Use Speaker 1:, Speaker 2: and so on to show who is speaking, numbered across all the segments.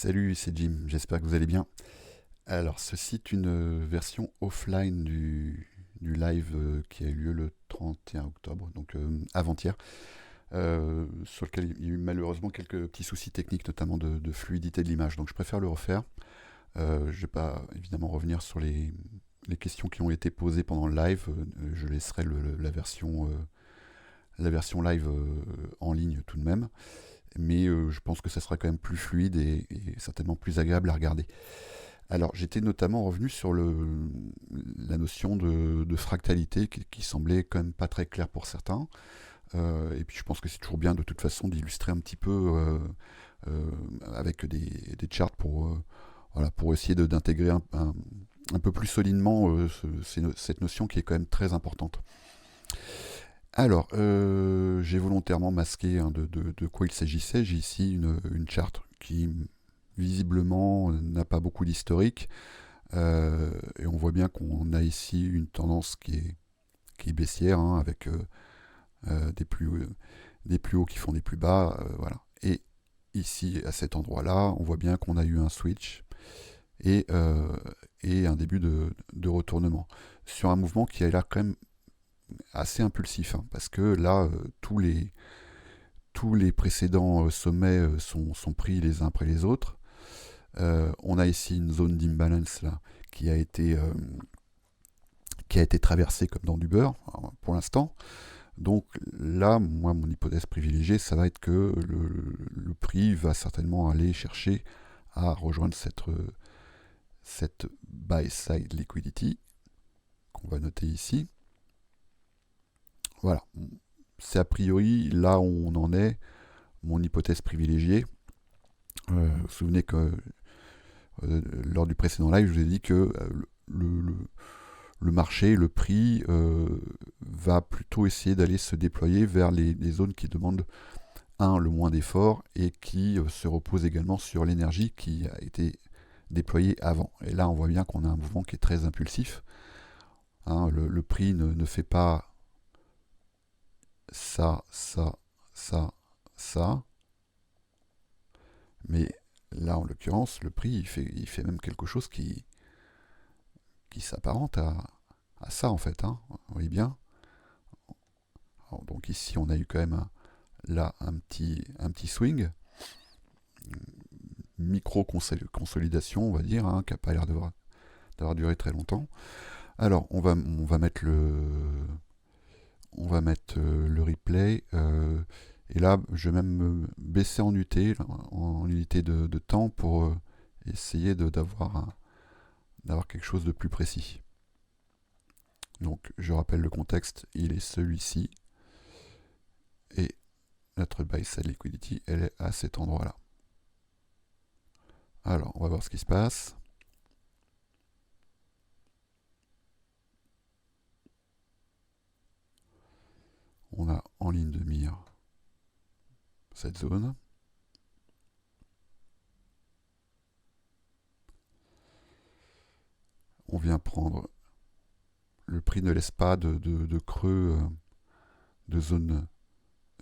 Speaker 1: Salut, c'est Jim, j'espère que vous allez bien. Alors, ceci est une version offline du live qui a eu lieu le 31 octobre, donc avant-hier, sur lequel il y a eu malheureusement quelques petits soucis techniques, notamment de fluidité de l'image. Donc, je préfère le refaire. Je ne vais pas évidemment revenir sur les questions qui ont été posées pendant le live. Je laisserai la version live en ligne tout de même. Mais je pense que ça sera quand même plus fluide et certainement plus agréable à regarder. Alors, j'étais notamment revenu sur la notion de fractalité qui semblait quand même pas très claire pour certains. Et puis, je pense que c'est toujours bien de toute façon d'illustrer un petit peu euh, avec des charts voilà, pour essayer d'intégrer un peu plus solidement cette notion qui est quand même très importante. Alors, j'ai volontairement masqué de quoi il s'agissait. J'ai ici une charte qui visiblement n'a pas beaucoup d'historique. Et on voit bien qu'on a ici une tendance qui est baissière, hein, avec des plus hauts qui font des plus bas. Voilà. Et ici, à cet endroit-là, on voit bien qu'on a eu un switch et, euh, et un début de retournement sur un mouvement qui a l'air quand même assez impulsif, hein, parce que là, tous les précédents sommets sont pris les uns après les autres. On a ici une zone d'imbalance là qui a été euh, qui a été traversée comme dans du beurre pour l'instant. Donc là, moi, mon hypothèse privilégiée, ça va être que le prix va certainement aller chercher à rejoindre cette buy side liquidity qu'on va noter ici. Voilà, c'est a priori là où on en est, mon hypothèse privilégiée. Vous vous souvenez que lors du précédent live, je vous ai dit que le, le, le marché, le prix va plutôt essayer d'aller se déployer vers les zones qui demandent le moins d'efforts et qui se repose également sur l'énergie qui a été déployée avant. Et là, on voit bien qu'on a un mouvement qui est très impulsif. Hein, le prix ne fait pas ça, ça, ça, ça, mais là, en l'occurrence, le prix, il fait même quelque chose qui s'apparente à ça, en fait. Hein. Vous voyez bien. Alors, donc ici, on a eu quand même là un petit swing, micro-consolidation, on va dire, hein, qui n'a pas l'air d'avoir duré très longtemps. Alors, on va mettre le replay. Et là, je vais même me baisser en UT, en unité de temps, pour essayer d'avoir quelque chose de plus précis. Donc, je rappelle le contexte, il est celui-ci. Et notre buy side liquidity, elle est à cet endroit-là. Alors, on va voir ce qui se passe. On a en ligne de mire cette zone. On vient prendre. Le prix ne laisse pas de creux, de zone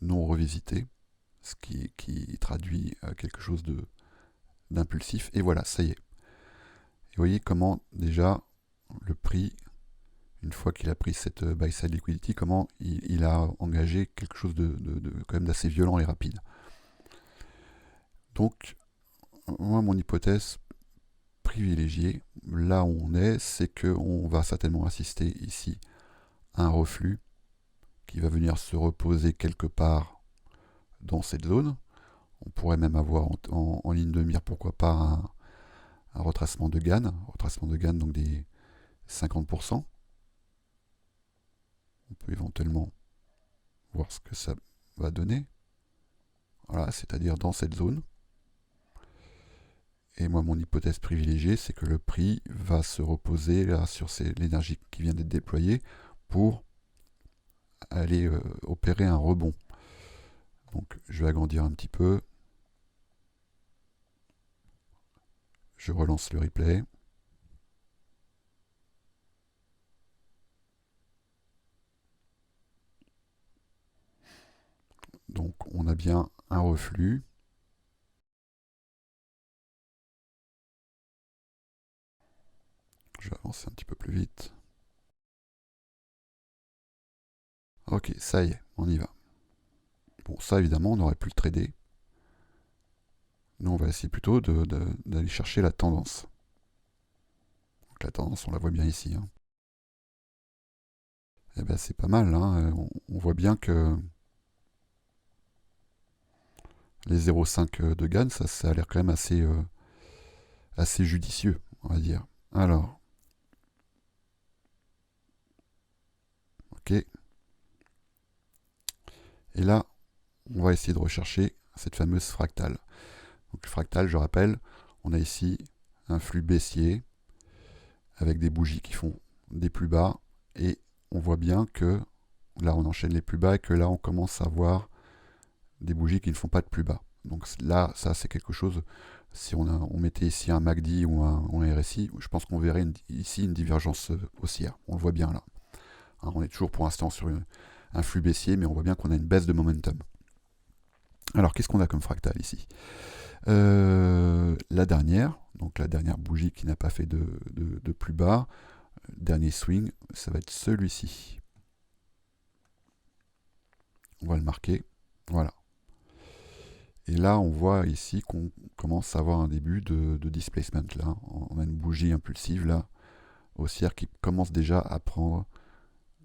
Speaker 1: non revisitée, ce qui traduit quelque chose d'impulsif. Et voilà, ça y est. Et vous voyez comment déjà le prix, une fois qu'il a pris cette buy side liquidity, comment il a engagé quelque chose de quand même d'assez violent et rapide. Donc, moi, mon hypothèse privilégiée, là où on est, c'est qu'on va certainement assister ici à un reflux qui va venir se reposer quelque part dans cette zone. On pourrait même avoir en ligne de mire, pourquoi pas, un retracement de Gann, donc des 50%. On peut éventuellement voir ce que ça va donner. Voilà, c'est-à-dire dans cette zone. Et moi, mon hypothèse privilégiée, c'est que le prix va se reposer là sur l'énergie qui vient d'être déployée pour aller opérer un rebond. Donc, je vais agrandir un petit peu. Je relance le replay. Donc, on a bien un reflux avancer un petit peu plus vite. Ok, ça y est, on y va. Bon, ça évidemment, on aurait pu le trader. Nous, on va essayer plutôt d'aller chercher la tendance. Donc la tendance, on la voit bien ici. Hein. Eh ben, c'est pas mal. Hein. On voit bien que les 0,5 de gain, ça a l'air quand même assez judicieux, on va dire. Alors, ok. Et là, on va essayer de rechercher cette fameuse fractale. Donc le fractal, je rappelle, on a ici un flux baissier avec des bougies qui font des plus bas et on voit bien que là on enchaîne les plus bas et que là on commence à voir des bougies qui ne font pas de plus bas. Donc là, ça c'est quelque chose, si on mettait ici un MACD ou un RSI, je pense qu'on verrait ici une divergence haussière. On le voit bien là. Hein, on est toujours pour l'instant sur un flux baissier, mais on voit bien qu'on a une baisse de momentum. Alors qu'est-ce qu'on a comme fractal ici? La dernière bougie qui n'a pas fait de plus bas, dernier swing, ça va être celui-ci. On va le marquer, voilà. Et là, on voit ici qu'on commence à avoir un début de displacement. Là, on a une bougie impulsive là, haussière qui commence déjà à prendre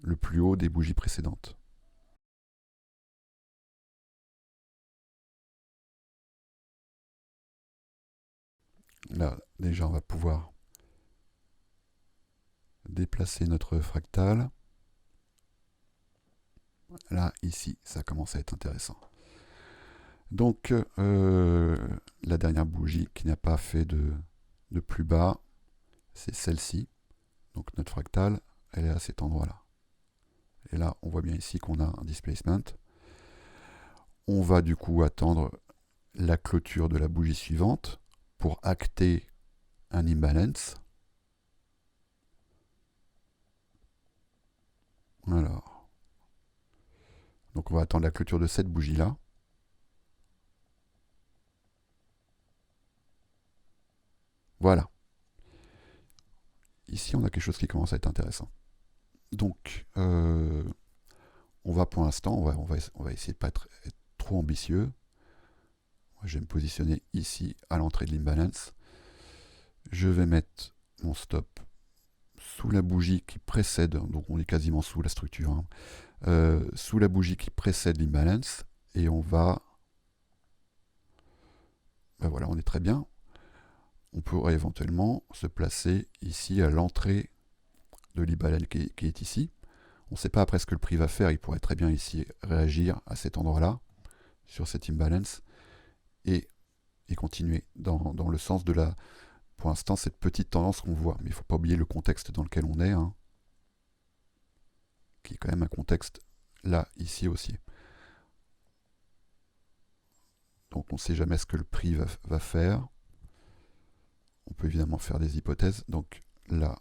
Speaker 1: le plus haut des bougies précédentes. Là, déjà, on va pouvoir déplacer notre fractal. Là, ici, ça commence à être intéressant. Donc, la dernière bougie qui n'a pas fait de plus bas, c'est celle-ci. Donc, notre fractale, elle est à cet endroit-là. Et là, on voit bien ici qu'on a un displacement. On va du coup attendre la clôture de la bougie suivante pour acter un imbalance. Alors, donc on va attendre la clôture de cette bougie-là. Voilà. Ici, on a quelque chose qui commence à être intéressant. Donc, on va pour l'instant, on va essayer de ne pas être trop ambitieux. Je vais me positionner ici à l'entrée de l'imbalance. Je vais mettre mon stop sous la bougie qui précède, donc on est quasiment sous la structure, hein, sous la bougie qui précède l'imbalance, et on va, ben voilà, on est très bien. On pourrait éventuellement se placer ici à l'entrée de l'imbalance qui est ici. On ne sait pas après ce que le prix va faire, il pourrait très bien ici réagir à cet endroit-là, sur cette imbalance, et continuer dans le sens de la, pour l'instant, cette petite tendance qu'on voit. Mais il ne faut pas oublier le contexte dans lequel on est, hein, qui est quand même un contexte là, ici aussi. Donc on ne sait jamais ce que le prix va faire. On peut évidemment faire des hypothèses. Donc là,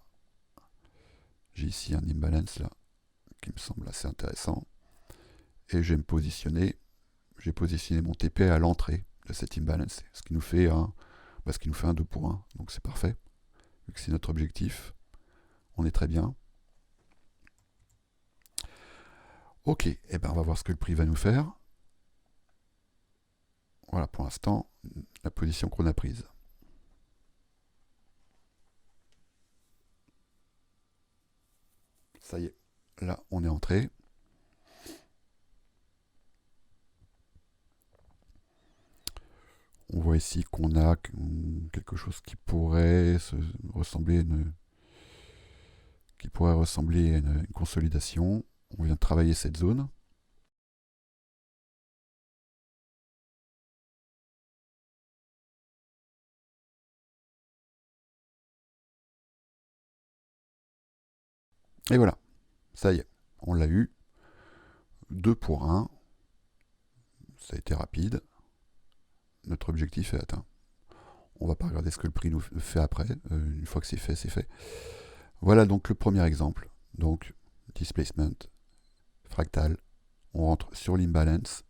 Speaker 1: j'ai ici un imbalance là, qui me semble assez intéressant. Et je vais me positionner, j'ai positionné mon TP à l'entrée de cet imbalance, ce qui nous fait un 2 pour 1. Donc c'est parfait. Vu que c'est notre objectif, on est très bien. Ok, et ben on va voir ce que le prix va nous faire. Voilà pour l'instant la position qu'on a prise. Ça y est, là on est entré. On voit ici qu'on a quelque chose qui pourrait ressembler à une consolidation. On vient de travailler cette zone. Et voilà, ça y est, on l'a eu. 2 pour 1. Ça a été rapide. Notre objectif est atteint. On va pas regarder ce que le prix nous fait après. Une fois que c'est fait, c'est fait. Voilà donc le premier exemple. Donc, displacement, fractal. On rentre sur l'imbalance.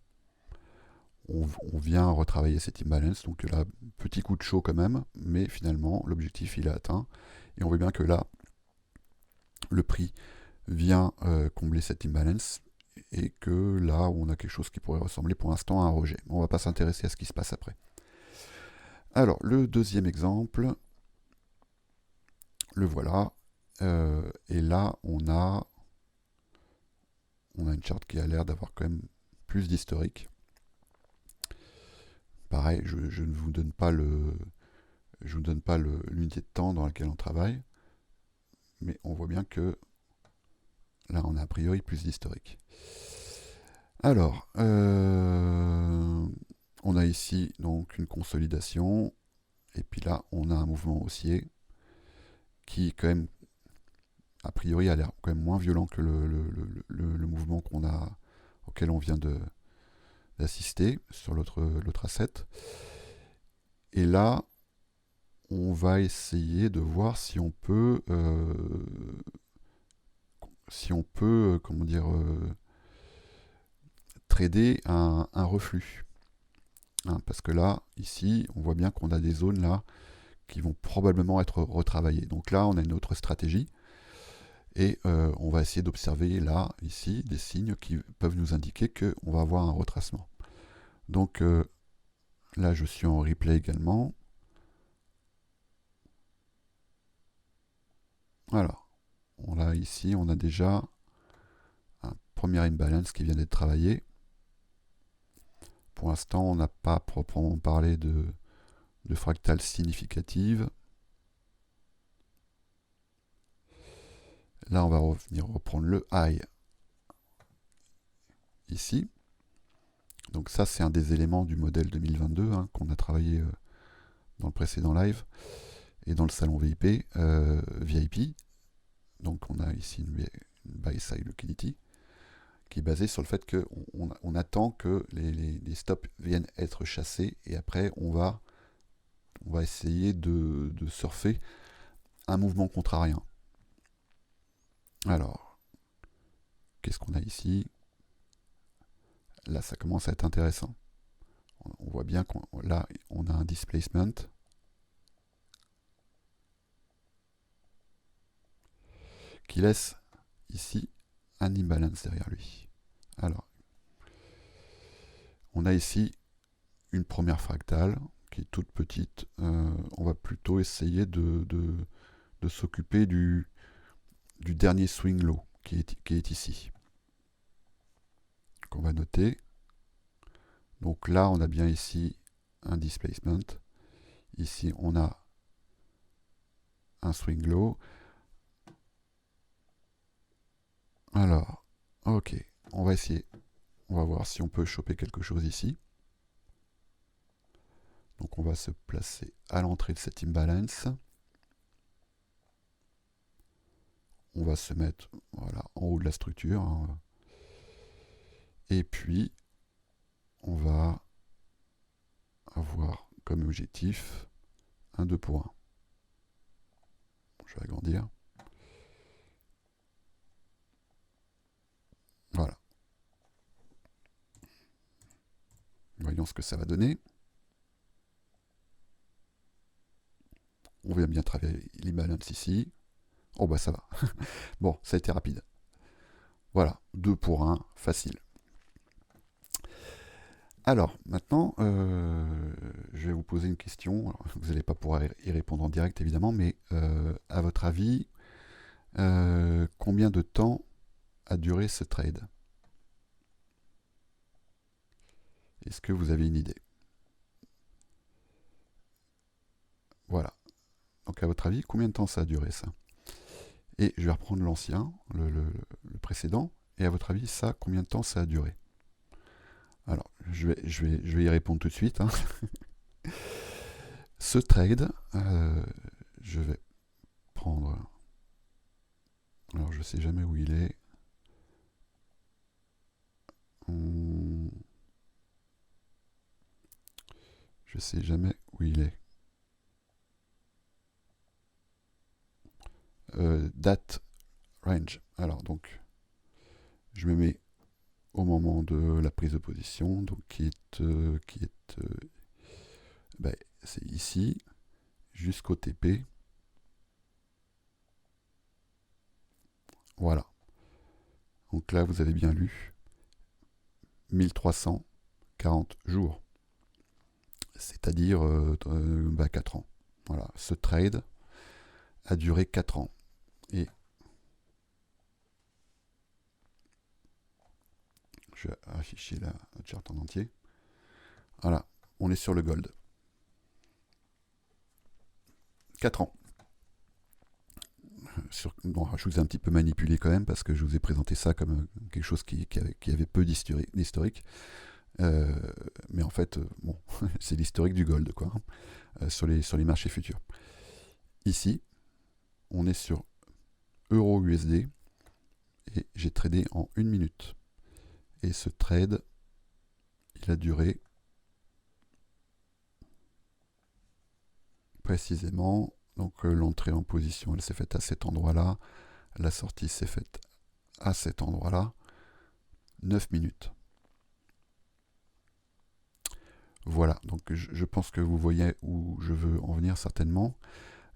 Speaker 1: On vient retravailler cet imbalance. Donc là, petit coup de chaud quand même. Mais finalement, l'objectif, il est atteint. Et on voit bien que là, le prix vient combler cet imbalance et que là on a quelque chose qui pourrait ressembler pour l'instant à un rejet. On ne va pas s'intéresser à ce qui se passe après. Alors le deuxième exemple, le voilà, et là on a une charte qui a l'air d'avoir quand même plus d'historique. Pareil, je ne vous donne pas l'unité de temps dans laquelle on travaille, mais on voit bien que là on a a priori plus d'historique. Alors, on a ici donc une consolidation, et puis là on a un mouvement haussier qui quand même a priori a l'air quand même moins violent que le mouvement auquel on vient d'assister sur l'autre asset. Et là, on va essayer de voir si on peut, comment dire, trader un reflux. Hein, parce que là, ici, on voit bien qu'on a des zones là qui vont probablement être retravaillées. Donc là, on a une autre stratégie. Et on va essayer d'observer là, ici, des signes qui peuvent nous indiquer qu'on va avoir un retracement. Donc là, je suis en replay également. Alors, ici, on a déjà un premier imbalance qui vient d'être travaillé. Pour l'instant, on n'a pas proprement parlé de fractale significative. Là, on va revenir reprendre le high ici. Donc ça, c'est un des éléments du modèle 2022 qu'on a travaillé dans le précédent live et dans le salon VIP. Donc on a ici une buy side liquidity qui est basée sur le fait qu'on attend que les stops viennent être chassés et après on va essayer de surfer un mouvement contrarien. Alors, qu'est-ce qu'on a ici? Là, ça commence à être intéressant. On voit bien là, on a un displacement qui laisse ici un imbalance derrière lui. Alors, on a ici une première fractale qui est toute petite. On va plutôt essayer de s'occuper du dernier swing low qui est ici. Qu'on va noter. Donc là, on a bien ici un displacement. Ici, on a un swing low. Alors, ok, on va essayer. On va voir si on peut choper quelque chose ici. Donc on va se placer à l'entrée de cet imbalance. On va se mettre voilà, en haut de la structure. Hein. Et puis, on va avoir comme objectif un 2 pour 1. Je vais agrandir. Voilà. Voyons ce que ça va donner. On vient bien travailler l'imbalance ici. Oh bah ça va. Bon, ça a été rapide. Voilà, 2 pour 1, facile. Alors, maintenant, je vais vous poser une question. Alors, vous n'allez pas pouvoir y répondre en direct, évidemment, mais à votre avis, combien de temps a duré ce trade? Est-ce que vous avez une idée? Voilà. Donc, à votre avis, combien de temps ça a duré, ça? Et je vais reprendre l'ancien, le précédent. Et à votre avis, ça, combien de temps ça a duré? Alors, je vais y répondre tout de suite. Hein. Ce trade, je vais prendre... Alors, je ne sais jamais où il est. Je ne sais jamais où il est. Date range. Alors, donc, je me mets au moment de la prise de position, donc c'est ici, jusqu'au TP. Voilà. Donc là, vous avez bien lu 1340 jours. C'est-à-dire 4 ans. Voilà. Ce trade a duré 4 ans. Et je vais afficher la charte en entier. Voilà. On est sur le gold. 4 ans. Bon, je vous ai un petit peu manipulé quand même parce que je vous ai présenté ça comme quelque chose qui avait peu d'historique. Mais en fait, bon, c'est l'historique du gold, quoi, sur les marchés futurs. Ici, on est sur euro USD et j'ai tradé en 1 minute. Et ce trade, il a duré précisément, donc l'entrée en position, elle s'est faite à cet endroit-là, la sortie s'est faite à cet endroit-là, 9 minutes. Voilà, donc je pense que vous voyez où je veux en venir certainement.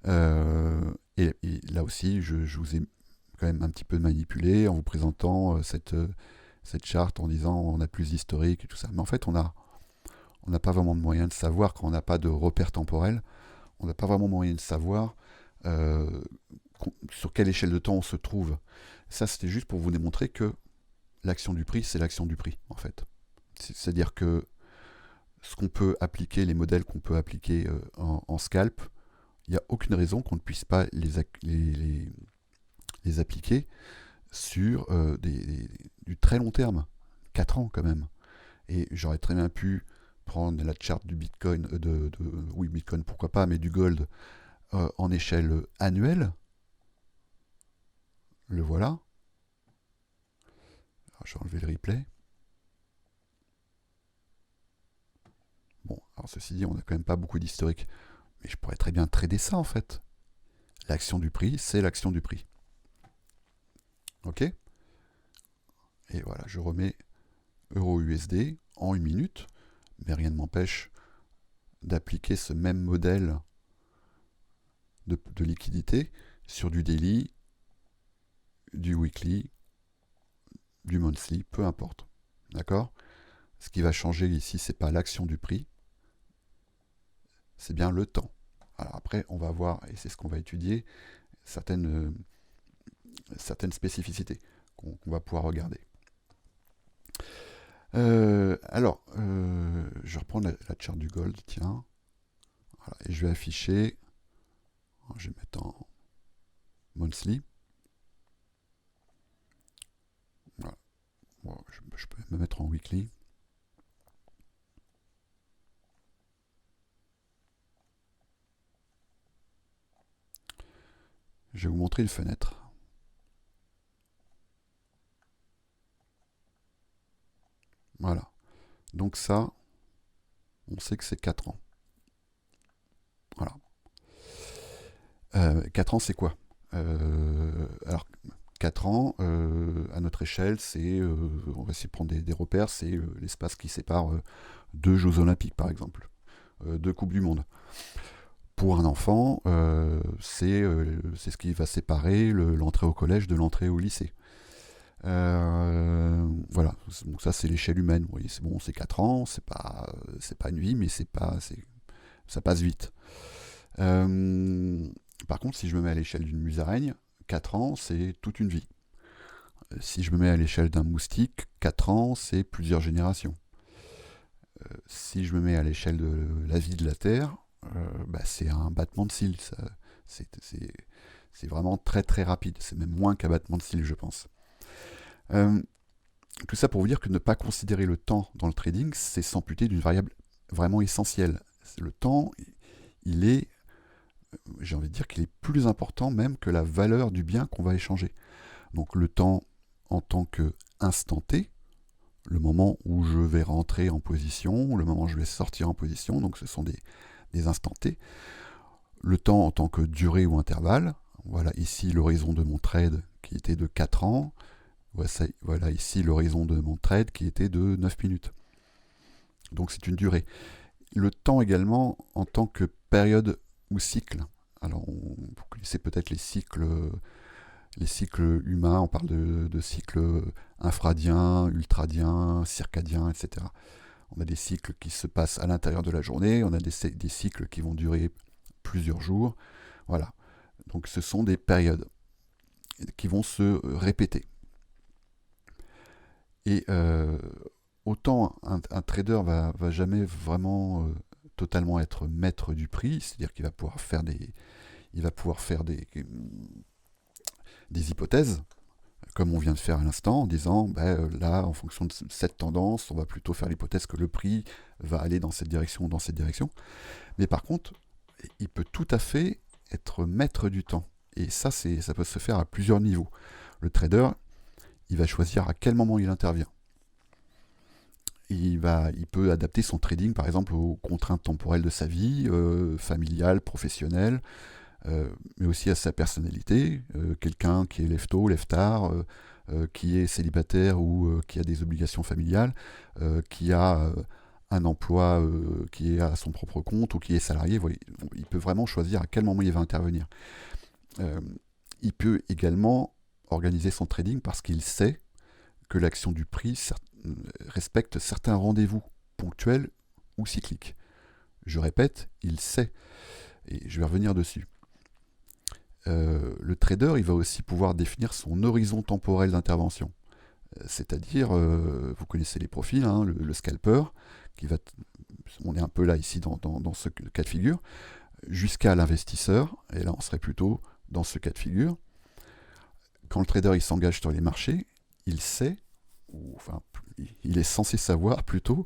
Speaker 1: Et là aussi, je vous ai quand même un petit peu manipulé en vous présentant cette charte en disant on a plus d'historique et tout ça. Mais en fait, on n'a pas vraiment de moyen de savoir quand on n'a pas de repère temporel. On n'a pas vraiment moyen de savoir sur quelle échelle de temps on se trouve. Ça, c'était juste pour vous démontrer que l'action du prix, c'est l'action du prix, en fait. C'est-à-dire que ce qu'on peut appliquer, les modèles qu'on peut appliquer en scalp, il n'y a aucune raison qu'on ne puisse pas les appliquer sur du très long terme, 4 ans quand même. Et j'aurais très bien pu prendre la charte du Bitcoin, oui, Bitcoin pourquoi pas, mais du gold en échelle annuelle. Le voilà. Alors, je vais enlever le replay. Bon, alors ceci dit, on n'a quand même pas beaucoup d'historique. Mais je pourrais très bien trader ça en fait. L'action du prix, c'est l'action du prix. Ok? Et voilà, je remets euro USD en 1 minute, mais rien ne m'empêche d'appliquer ce même modèle de liquidité sur du daily, du weekly, du monthly, peu importe. D'accord? Ce qui va changer ici, c'est pas l'action du prix, c'est bien le temps. Alors après, on va voir, et c'est ce qu'on va étudier, certaines spécificités qu'on va pouvoir regarder. Je reprends la charte du gold, tiens. Voilà, et je vais afficher, je vais mettre en monthly. Voilà. Bon, je peux me mettre en weekly. Je vais vous montrer une fenêtre. Voilà. Donc ça, on sait que c'est 4 ans. Voilà. 4 ans, c'est quoi Alors, 4 ans, à notre échelle, c'est, on va essayer de prendre des repères, c'est l'espace qui sépare 2 Jeux Olympiques, par exemple, 2 Coupes du Monde. Pour un enfant, c'est ce qui va séparer l'entrée au collège de l'entrée au lycée. Voilà, donc ça c'est l'échelle humaine. Vous voyez, c'est bon, c'est 4 ans, c'est pas une vie, mais ça passe vite. Par contre, si je me mets à l'échelle d'une musaraigne, 4 ans, c'est toute une vie. Si je me mets à l'échelle d'un moustique, 4 ans, c'est plusieurs générations. Si je me mets à l'échelle de la vie de la Terre, c'est un battement de cils. C'est vraiment très très rapide. C'est même moins qu'un battement de cils, je pense. Tout ça pour vous dire que ne pas considérer le temps dans le trading, c'est s'amputer d'une variable vraiment essentielle. Le temps, il est, j'ai envie de dire qu'il est plus important même que la valeur du bien qu'on va échanger. Donc le temps en tant qu'instant T, le moment où je vais rentrer en position, le moment où je vais sortir en position, donc ce sont des instants T. Le temps en tant que durée ou intervalle, voilà ici l'horizon de mon trade qui était de 4 ans, voilà ici l'horizon de mon trade qui était de 9 minutes. Donc c'est une durée. Le temps également en tant que période ou cycle. Alors vous connaissez peut-être les cycles les cycles humains, on parle de cycles infradiens, ultradiens, circadiens, etc. On a des cycles qui se passent à l'intérieur de la journée, on a des cycles qui vont durer plusieurs jours. Voilà. Donc ce sont des périodes qui vont se répéter. Et autant un trader va jamais vraiment totalement être maître du prix, c'est-à-dire qu'il va pouvoir faire des hypothèses, comme on vient de faire à l'instant, en disant là, en fonction de cette tendance, on va plutôt faire l'hypothèse que le prix va aller dans cette direction ou dans cette direction. Mais par contre, il peut tout à fait être maître du temps. Et ça peut se faire à plusieurs niveaux. Le trader, il va choisir à quel moment il intervient. Il peut adapter son trading, par exemple, aux contraintes temporelles de sa vie, familiale, professionnelle, mais aussi à sa personnalité. Quelqu'un qui est lève tôt, lève tard, qui est célibataire ou qui a des obligations familiales, qui a un emploi qui est à son propre compte ou qui est salarié. Voilà, il peut vraiment choisir à quel moment il va intervenir. Il peut également organiser son trading parce qu'il sait que l'action du prix respecte certains rendez-vous ponctuels ou cycliques. Je répète, il sait, et je vais revenir dessus. Le trader, il va aussi pouvoir définir son horizon temporel d'intervention. C'est-à-dire, vous connaissez les profils, hein, le scalper, on est un peu là ici dans ce cas de figure, jusqu'à l'investisseur, et là on serait plutôt dans ce cas de figure. Quand le trader il s'engage sur les marchés, il sait, ou enfin il est censé savoir plutôt,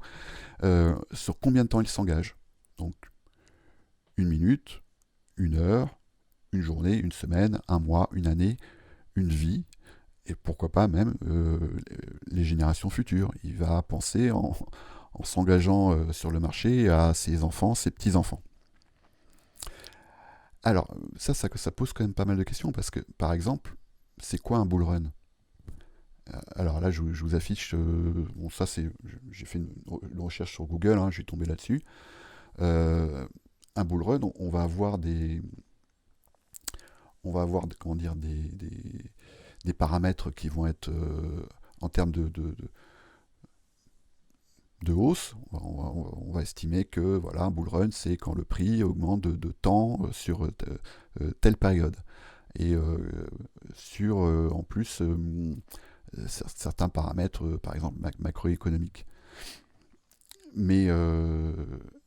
Speaker 1: sur combien de temps il s'engage. Donc 1 minute, 1 heure, une journée, une semaine, un mois, une année, une vie, et pourquoi pas même les générations futures. Il va penser en s'engageant sur le marché à ses enfants, ses petits-enfants. Alors, ça pose quand même pas mal de questions, parce que, par exemple, c'est quoi un bull run? Alors là, je vous affiche, j'ai fait une recherche sur Google, hein, je suis tombé là-dessus. Un bull run, on va avoir comment dire, des paramètres qui vont être en termes de hausse. On va estimer que voilà, un bull run, c'est quand le prix augmente de temps sur telle période. Et sur, en plus, certains paramètres, par exemple macroéconomiques. Mais,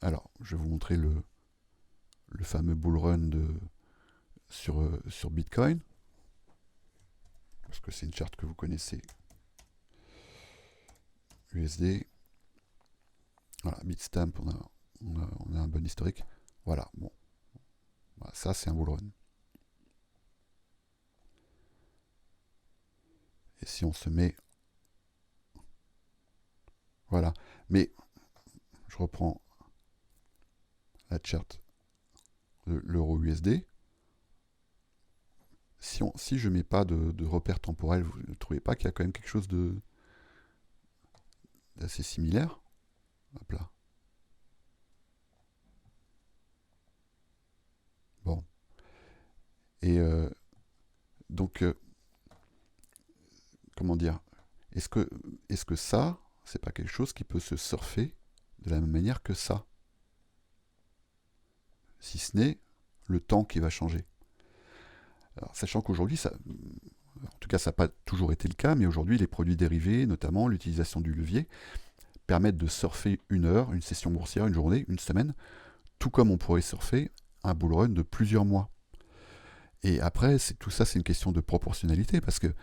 Speaker 1: alors, je vais vous montrer le fameux bull run sur Bitcoin, parce que c'est une charte que vous connaissez. USD. Voilà, Bitstamp, on a un bon historique. Voilà, bon. Voilà, ça, c'est un bull run. Et si on se met... Voilà. Mais, je reprends la charte de l'euro USD. Si je ne mets pas de repère temporel, vous ne trouvez pas qu'il y a quand même quelque chose d'assez similaire? Hop là. Bon. Et donc, comment dire, est-ce que ça, c'est pas quelque chose qui peut se surfer de la même manière que ça? Si ce n'est le temps qui va changer. Alors, sachant qu'aujourd'hui, en tout cas ça n'a pas toujours été le cas, mais aujourd'hui les produits dérivés, notamment l'utilisation du levier, permettent de surfer 1 heure, une session boursière, une journée, une semaine, tout comme on pourrait surfer un bull run de plusieurs mois. Et après, tout ça, c'est une question de proportionnalité, parce que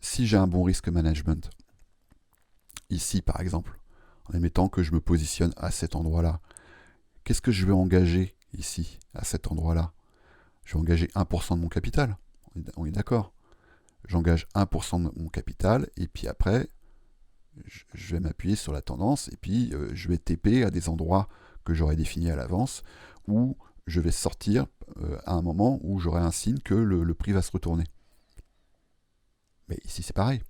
Speaker 1: si j'ai un bon risque management, ici par exemple, en admettant que je me positionne à cet endroit-là, qu'est-ce que je vais engager ici, à cet endroit-là? Je vais engager 1% de mon capital, on est d'accord. J'engage 1% de mon capital, et puis après, je vais m'appuyer sur la tendance, et puis je vais TP à des endroits que j'aurais définis à l'avance, où je vais sortir à un moment où j'aurai un signe que le prix va se retourner. Mais ici c'est pareil.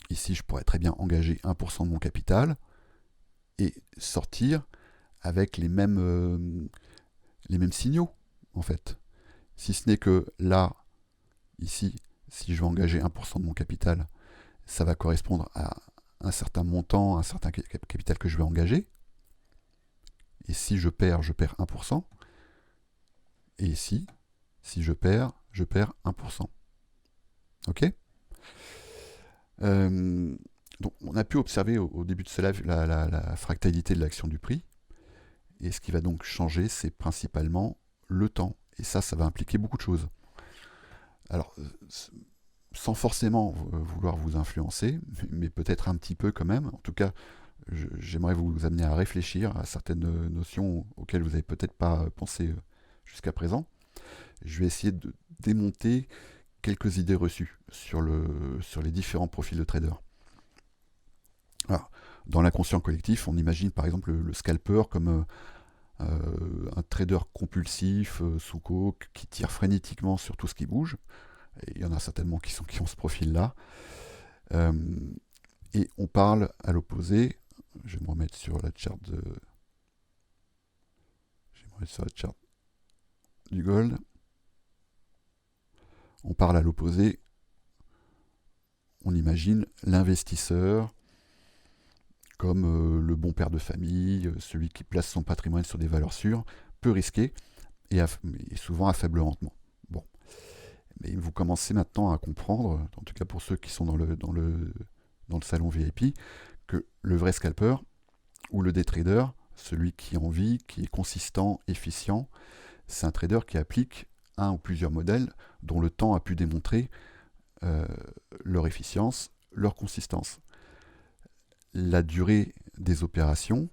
Speaker 1: Ici je pourrais très bien engager 1% de mon capital et sortir avec les mêmes signaux en fait. Si ce n'est que là, ici, Si je vais engager 1% de mon capital, ça va correspondre à un certain montant, un certain capital que je vais engager. Et si je perds 1%. Et ici, si je perds 1%. Ok. Donc on a pu observer au début de cela la fractalité de l'action du prix. Et ce qui va donc changer, c'est principalement le temps. Et ça va impliquer beaucoup de choses. Alors, sans forcément vouloir vous influencer, mais peut-être un petit peu quand même. En tout cas, j'aimerais vous amener à réfléchir à certaines notions auxquelles vous n'avez peut-être pas pensé jusqu'à présent. Je vais essayer de démonter quelques idées reçues sur les différents profils de traders. Alors, dans l'inconscient collectif, on imagine par exemple le scalper comme un trader compulsif, sous coke, qui tire frénétiquement sur tout ce qui bouge. Et il y en a certainement qui ont ce profil-là. Et on parle à l'opposé. Je vais me remettre sur la charte du gold. On parle à l'opposé. On imagine l'investisseur comme le bon père de famille, celui qui place son patrimoine sur des valeurs sûres, peu risqué et souvent à faible rendement. Bon. Mais vous commencez maintenant à comprendre, en tout cas pour ceux qui sont dans le salon VIP, que le vrai scalper ou le day trader, celui qui en vit, qui est consistant, efficient, c'est un trader qui applique un ou plusieurs modèles dont le temps a pu démontrer leur efficience, leur consistance. La durée des opérations,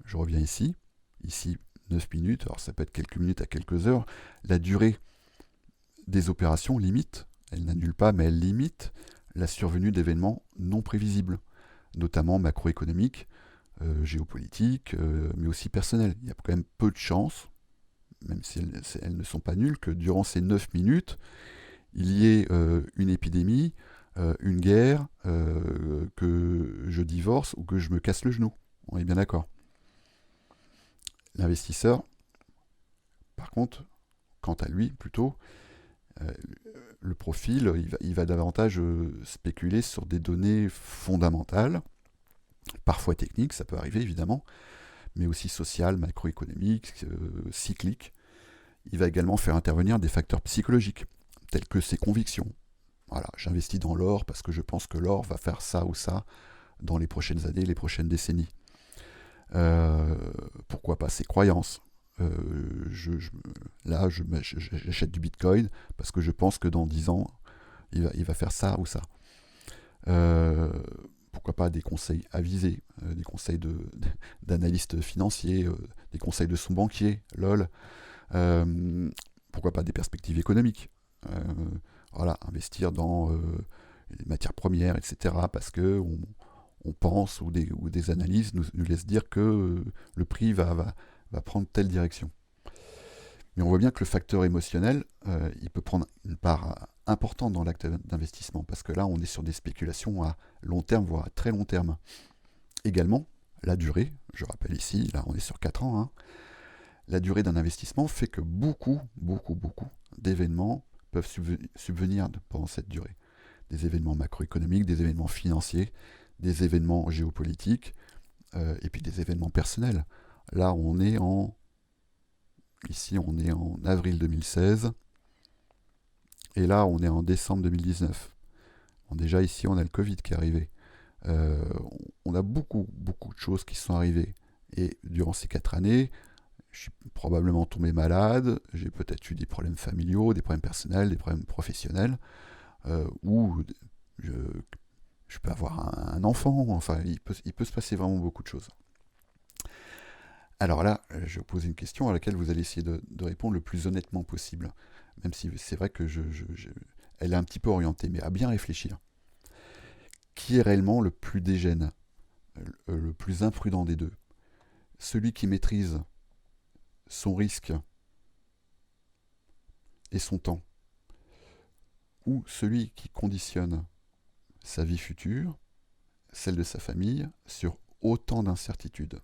Speaker 1: je reviens ici 9 minutes, alors ça peut être quelques minutes à quelques heures, la durée des opérations limite, elle n'annule pas mais elle limite la survenue d'événements non prévisibles, notamment macroéconomiques, géopolitiques, mais aussi personnels. Il y a quand même peu de chances, même si elles ne sont pas nulles, que durant ces 9 minutes, il y ait une épidémie, une guerre, que je divorce ou que je me casse le genou. On est bien d'accord. L'investisseur, par contre, quant à lui, plutôt, le profil, il va davantage spéculer sur des données fondamentales, parfois techniques, ça peut arriver évidemment, mais aussi sociales, macroéconomiques, cycliques. Il va également faire intervenir des facteurs psychologiques, tels que ses convictions. Voilà, j'investis dans l'or parce que je pense que l'or va faire ça ou ça dans les prochaines années, les prochaines décennies. Pourquoi pas ses croyances. J'achète du bitcoin parce que je pense que dans 10 ans, il va faire ça ou ça. Pourquoi pas des conseils avisés, des conseils d'analystes financiers, des conseils de son banquier, lol. Pourquoi pas des perspectives économiques. Voilà, investir dans les matières premières, etc. Parce que on pense ou des analyses nous laissent dire que le prix va prendre telle direction. Mais on voit bien que le facteur émotionnel, il peut prendre une part importante dans l'acte d'investissement, parce que là, on est sur des spéculations à long terme, voire à très long terme. Également, la durée, je rappelle ici, là on est sur 4 ans, hein, la durée d'un investissement fait que beaucoup d'événements peuvent subvenir pendant cette durée. Des événements macroéconomiques, des événements financiers, des événements géopolitiques, et puis des événements personnels. Là, ici, on est en avril 2016, et là, on est en décembre 2019. Bon, déjà, ici, on a le Covid qui est arrivé. On a beaucoup de choses qui sont arrivées. Et durant ces 4 années, je suis probablement tombé malade, j'ai peut-être eu des problèmes familiaux, des problèmes personnels, des problèmes professionnels, ou je peux avoir un enfant, enfin, il peut se passer vraiment beaucoup de choses. Alors là, je vais vous poser une question à laquelle vous allez essayer de répondre le plus honnêtement possible, même si c'est vrai que elle est un petit peu orientée, mais à bien réfléchir. Qui est réellement le plus dégène, le plus imprudent des deux? Celui qui maîtrise son risque et son temps, ou celui qui conditionne sa vie future, celle de sa famille, sur autant d'incertitudes?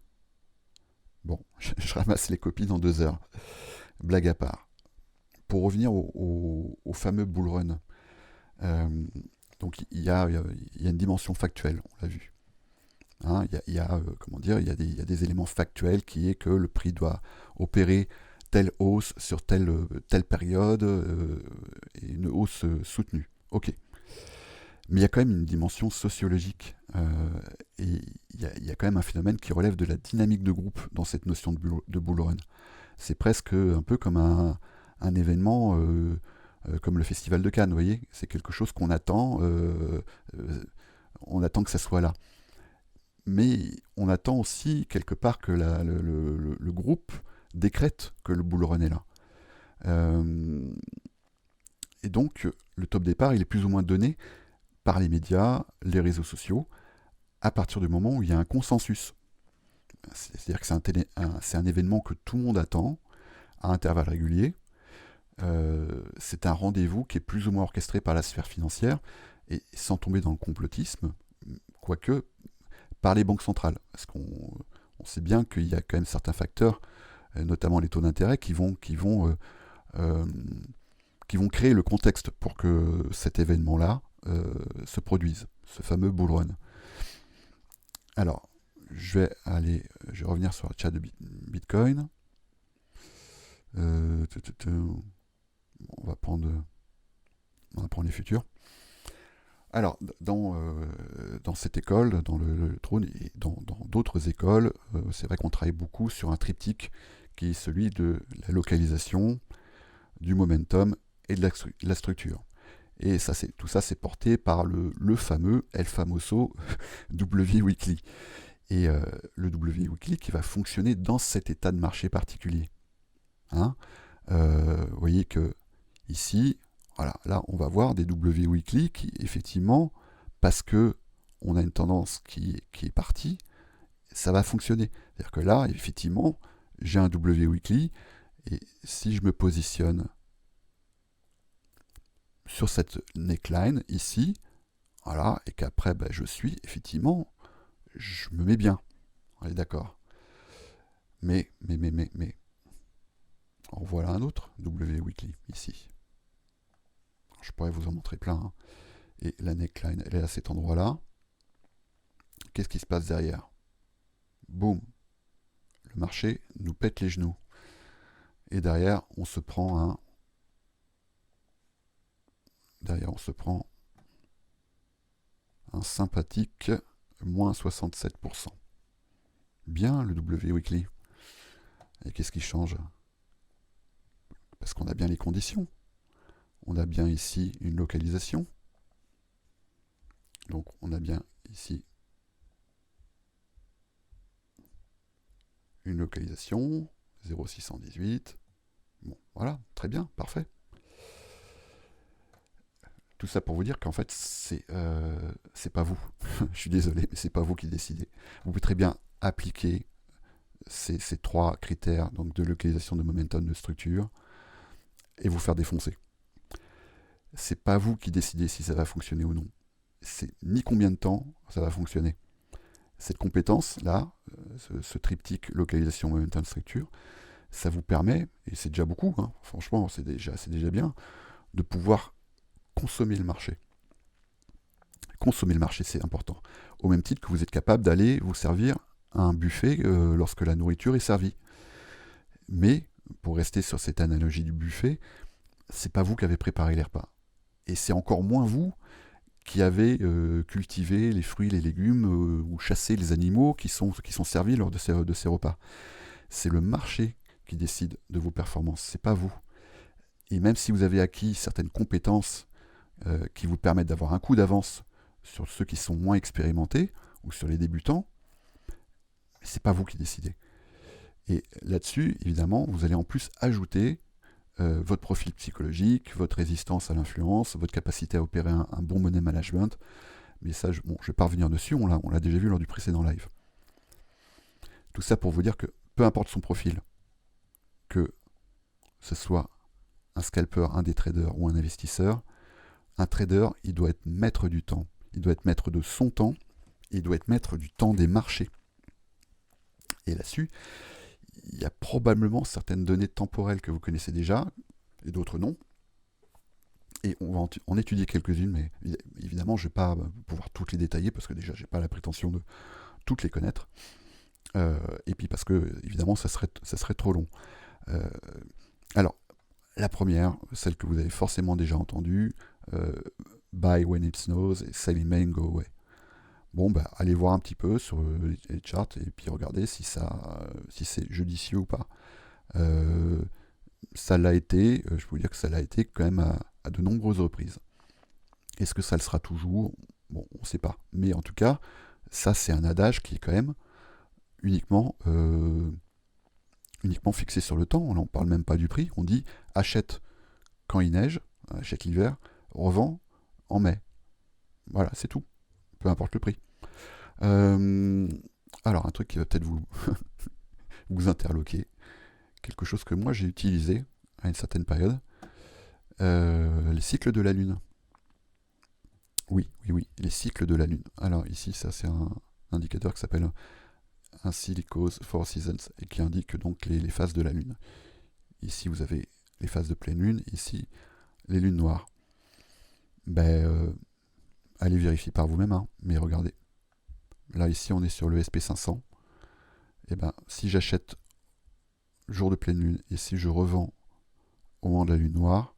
Speaker 1: Bon, je ramasse les copies dans 2 heures. Blague à part. Pour revenir au fameux bull run, Euh, donc il y a une dimension factuelle, on l'a vu. Hein, comment dire, il y a des éléments factuels qui est que le prix doit opérer telle hausse sur telle période, et une hausse soutenue. Ok. Mais il y a quand même une dimension sociologique. Et il y a quand même un phénomène qui relève de la dynamique de groupe dans cette notion de bull run. C'est presque un peu comme un événement comme le Festival de Cannes, vous voyez. C'est quelque chose qu'on attend, on attend que ça soit là. Mais on attend aussi quelque part que le groupe décrète que le bull run est là. Euh, et donc, le top départ, il est plus ou moins donné par les médias, les réseaux sociaux, à partir du moment où il y a un consensus. C'est-à-dire que c'est un événement que tout le monde attend, à intervalles réguliers. C'est un rendez-vous qui est plus ou moins orchestré par la sphère financière, et sans tomber dans le complotisme, quoique par les banques centrales. Parce qu'on sait bien qu'il y a quand même certains facteurs, notamment les taux d'intérêt, euh, qui vont créer le contexte pour que cet événement-là se produise, ce fameux bull run. Alors, je vais revenir sur le chat de Bitcoin. On va prendre les futurs. Alors, dans cette école, dans le trône et dans d'autres écoles, c'est vrai qu'on travaille beaucoup sur un triptyque qui est celui de la localisation, du momentum et de la structure. Et tout ça, c'est porté par le fameux El Famoso W Weekly. Et le W Weekly qui va fonctionner dans cet état de marché particulier. Hein, vous voyez que ici, voilà, là, on va voir des W Weekly qui, effectivement, parce que on a une tendance qui est partie, ça va fonctionner. C'est-à-dire que là, effectivement, j'ai un W Weekly, et si je me positionne sur cette neckline ici, voilà, et qu'après je suis, effectivement, je me mets bien. On est d'accord. Mais, en voilà un autre, W Weekly, ici. Je pourrais vous en montrer plein. Hein. Et la neckline, elle est à cet endroit-là. Qu'est-ce qui se passe derrière? Boum. Le marché nous pète les genoux. Et derrière, on se prend un sympathique moins 67%. Bien le W Weekly. Et qu'est-ce qui change? Parce qu'on a bien les conditions. On a bien ici une localisation. Donc on a bien ici une localisation, 0,618. Bon, voilà, très bien, parfait. Tout ça pour vous dire qu'en fait, c'est pas vous. Je suis désolé, mais c'est pas vous qui décidez. Vous pouvez très bien appliquer ces trois critères, donc de localisation, de momentum, de structure, et vous faire défoncer. C'est pas vous qui décidez si ça va fonctionner ou non. C'est ni combien de temps ça va fonctionner. Cette compétence-là, ce triptyque localisation, momentum, structure, ça vous permet, et c'est déjà beaucoup, hein, franchement, c'est déjà bien, de pouvoir consommer le marché. Consommer le marché, c'est important. Au même titre que vous êtes capable d'aller vous servir à un buffet lorsque la nourriture est servie. Mais, pour rester sur cette analogie du buffet, c'est pas vous qui avez préparé les repas. Et c'est encore moins vous qui avez cultivé les fruits, les légumes ou chassé les animaux qui sont servis lors de ces repas. C'est le marché qui décide de vos performances, c'est pas vous. Et même si vous avez acquis certaines compétences qui vous permettent d'avoir un coup d'avance sur ceux qui sont moins expérimentés ou sur les débutants, c'est pas vous qui décidez. Et là-dessus, évidemment, vous allez en plus ajouter votre profil psychologique, votre résistance à l'influence, votre capacité à opérer un bon money management. Mais ça, je ne vais pas revenir dessus, on l'a déjà vu lors du précédent live. Tout ça pour vous dire que peu importe son profil, que ce soit un scalper, un day trader ou un investisseur, un trader, il doit être maître du temps. Il doit être maître de son temps, il doit être maître du temps des marchés. Et là-dessus, il y a probablement certaines données temporelles que vous connaissez déjà, et d'autres non. Et on va en étudier quelques-unes, mais évidemment, je ne vais pas pouvoir toutes les détailler, parce que déjà, je n'ai pas la prétention de toutes les connaître. Et puis parce que, évidemment, ça serait trop long. Euh, alors, la première, celle que vous avez forcément déjà entendue, Buy When It Snows et Sell in May and Go Away. Bon, bah, allez voir un petit peu sur les charts et puis regardez si c'est judicieux ou pas. Ça l'a été, je peux vous dire que ça l'a été quand même à de nombreuses reprises. Est-ce que ça le sera toujours? Bon, on ne sait pas. Mais en tout cas, ça c'est un adage qui est quand même uniquement, uniquement fixé sur le temps. On n'en parle même pas du prix. On dit achète quand il neige, achète l'hiver, revend en mai. Voilà, c'est tout. Peu importe le prix. Alors, un truc qui va peut-être vous interloquer. Quelque chose que moi j'ai utilisé à une certaine période. Les cycles de la Lune. Oui, les cycles de la Lune. Alors ici, ça c'est un indicateur qui s'appelle un Silicos for Seasons et qui indique donc les phases de la Lune. Ici, vous avez les phases de pleine Lune, ici, les lunes noires. Allez vérifier par vous-même, hein, mais regardez. Là, ici, on est sur le SP500. Et si j'achète jour de pleine Lune et si je revends au moment de la Lune noire,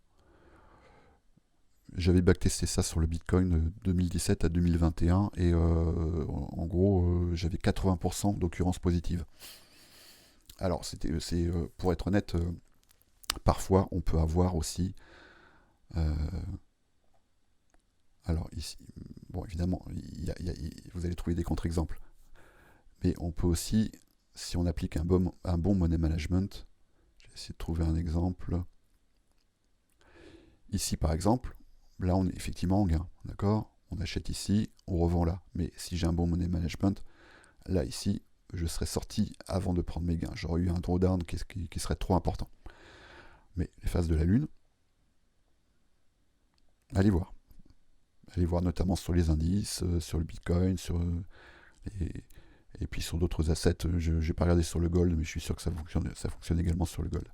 Speaker 1: j'avais backtesté ça sur le Bitcoin de 2017 à 2021 et en gros j'avais 80% d'occurrences positives. Alors pour être honnête, parfois on peut avoir aussi alors ici, bon évidemment vous allez trouver des contre-exemples, mais on peut aussi, si on applique un bon money management, je vais essayer de trouver un exemple. Ici par exemple, là on est effectivement en gain, d'accord? On achète ici, on revend là. Mais si j'ai un bon money management, là ici, je serais sorti avant de prendre mes gains. J'aurais eu un drawdown qui serait trop important. Mais les phases de la Lune, allez voir. Allez voir notamment sur les indices, sur le Bitcoin, et puis sur d'autres assets. Je n'ai pas regardé sur le gold, mais je suis sûr que ça fonctionne également sur le gold.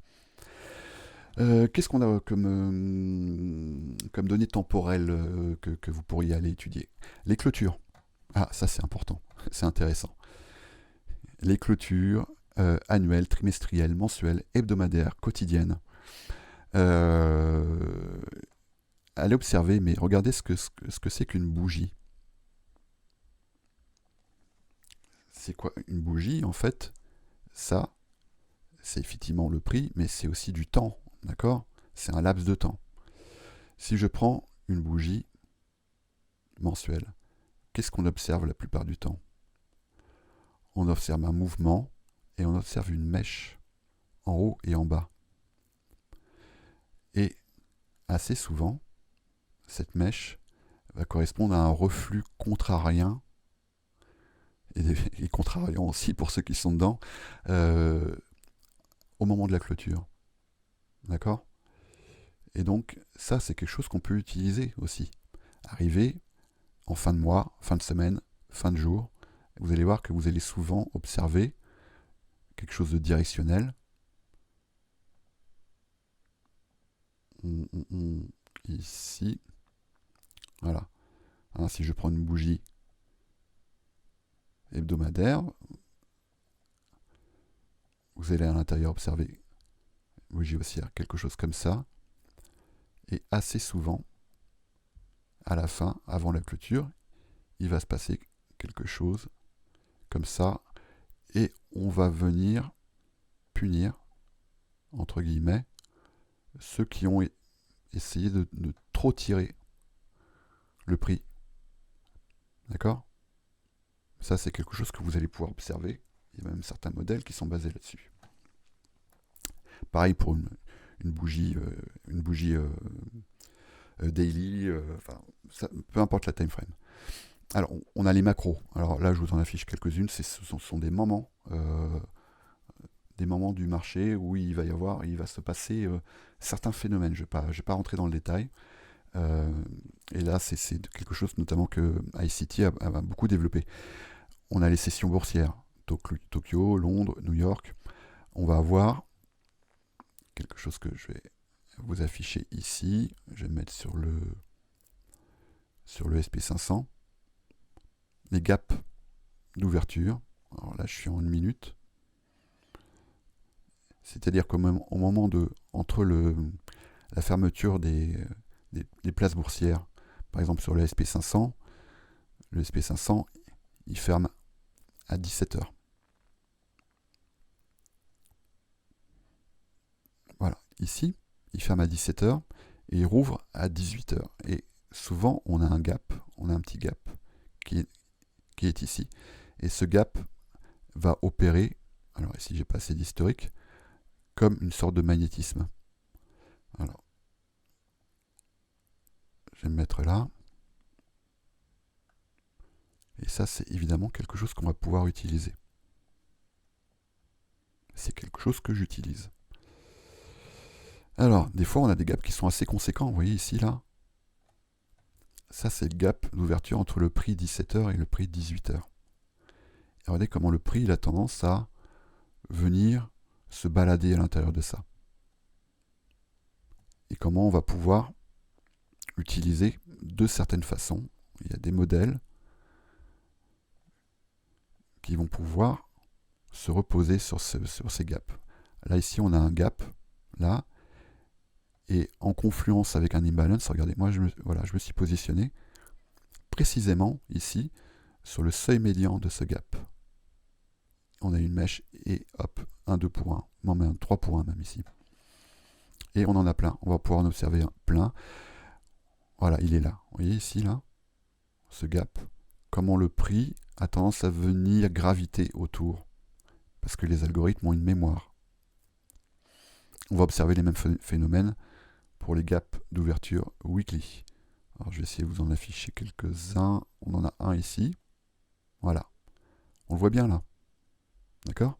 Speaker 1: Qu'est-ce qu'on a comme données temporelles que vous pourriez aller étudier? Les clôtures. Ah, ça c'est important, c'est intéressant. Les clôtures annuelles, trimestrielles, mensuelles, hebdomadaires, quotidiennes. Allez observer, mais regardez ce que c'est qu'une bougie. C'est quoi une bougie? En fait, ça, c'est effectivement le prix, mais c'est aussi du temps. D'accord? C'est un laps de temps. Si je prends une bougie mensuelle, qu'est-ce qu'on observe la plupart du temps? On observe un mouvement et on observe une mèche en haut et en bas. Et assez souvent, cette mèche va correspondre à un reflux contrarien, et contrariant aussi pour ceux qui sont dedans, au moment de la clôture. D'accord? Et donc, ça, c'est quelque chose qu'on peut utiliser aussi. Arriver en fin de mois, fin de semaine, fin de jour, vous allez voir que vous allez souvent observer quelque chose de directionnel. Ici, voilà. Hein, si je prends une bougie hebdomadaire, vous allez à l'intérieur observer une bougie haussière, quelque chose comme ça. Et assez souvent, à la fin, avant la clôture, il va se passer quelque chose comme ça, et on va venir punir, entre guillemets, ceux qui ont essayé de trop tirer le prix. D'accord? Ça, c'est quelque chose que vous allez pouvoir observer. Il y a même certains modèles qui sont basés là-dessus. Pareil pour une bougie, daily, peu importe la time frame. Alors, on a les macros. Alors là, je vous en affiche quelques-unes. Ce sont des moments du marché où il va se passer certains phénomènes. Je ne vais pas rentrer dans le détail. Et là, c'est quelque chose notamment que ICT a beaucoup développé. On a les sessions boursières. Tokyo, Londres, New York. On va avoir quelque chose que je vais vous afficher ici. Je vais me mettre sur le SP500. Les gaps d'ouverture. Alors là, je suis en 1 minute. C'est-à-dire qu'au moment entre la fermeture des places boursières, par exemple sur le SP500, il ferme à 17h. Voilà, ici, il ferme à 17h et il rouvre à 18h. Et souvent, on a un petit gap qui est ici. Et ce gap va opérer, alors ici j'ai pas assez d'historique, comme une sorte de magnétisme. Alors, je vais me mettre là. Et ça, c'est évidemment quelque chose qu'on va pouvoir utiliser. C'est quelque chose que j'utilise. Alors, des fois, on a des gaps qui sont assez conséquents. Vous voyez ici, là. Ça, c'est le gap d'ouverture entre le prix 17h et le prix 18h. Et regardez comment le prix il a tendance à venir se balader à l'intérieur de ça. Et comment on va pouvoir utiliser de certaines façons. Il y a des modèles qui vont pouvoir se reposer sur ces gaps. Là, ici, on a un gap, là, et en confluence avec un imbalance, regardez, moi, je me suis positionné précisément ici, sur le seuil médian de ce gap. On a une mèche, et hop, un 2 pour 1, non, mais un 3 pour 1 même ici. Et on en a plein, on va pouvoir en observer un plein. Voilà, il est là. Vous voyez ici, là, ce gap, comment le prix a tendance à venir graviter autour, parce que les algorithmes ont une mémoire. On va observer les mêmes phénomènes pour les gaps d'ouverture weekly. Alors je vais essayer de vous en afficher quelques-uns. On en a un ici. Voilà. On le voit bien là. D'accord?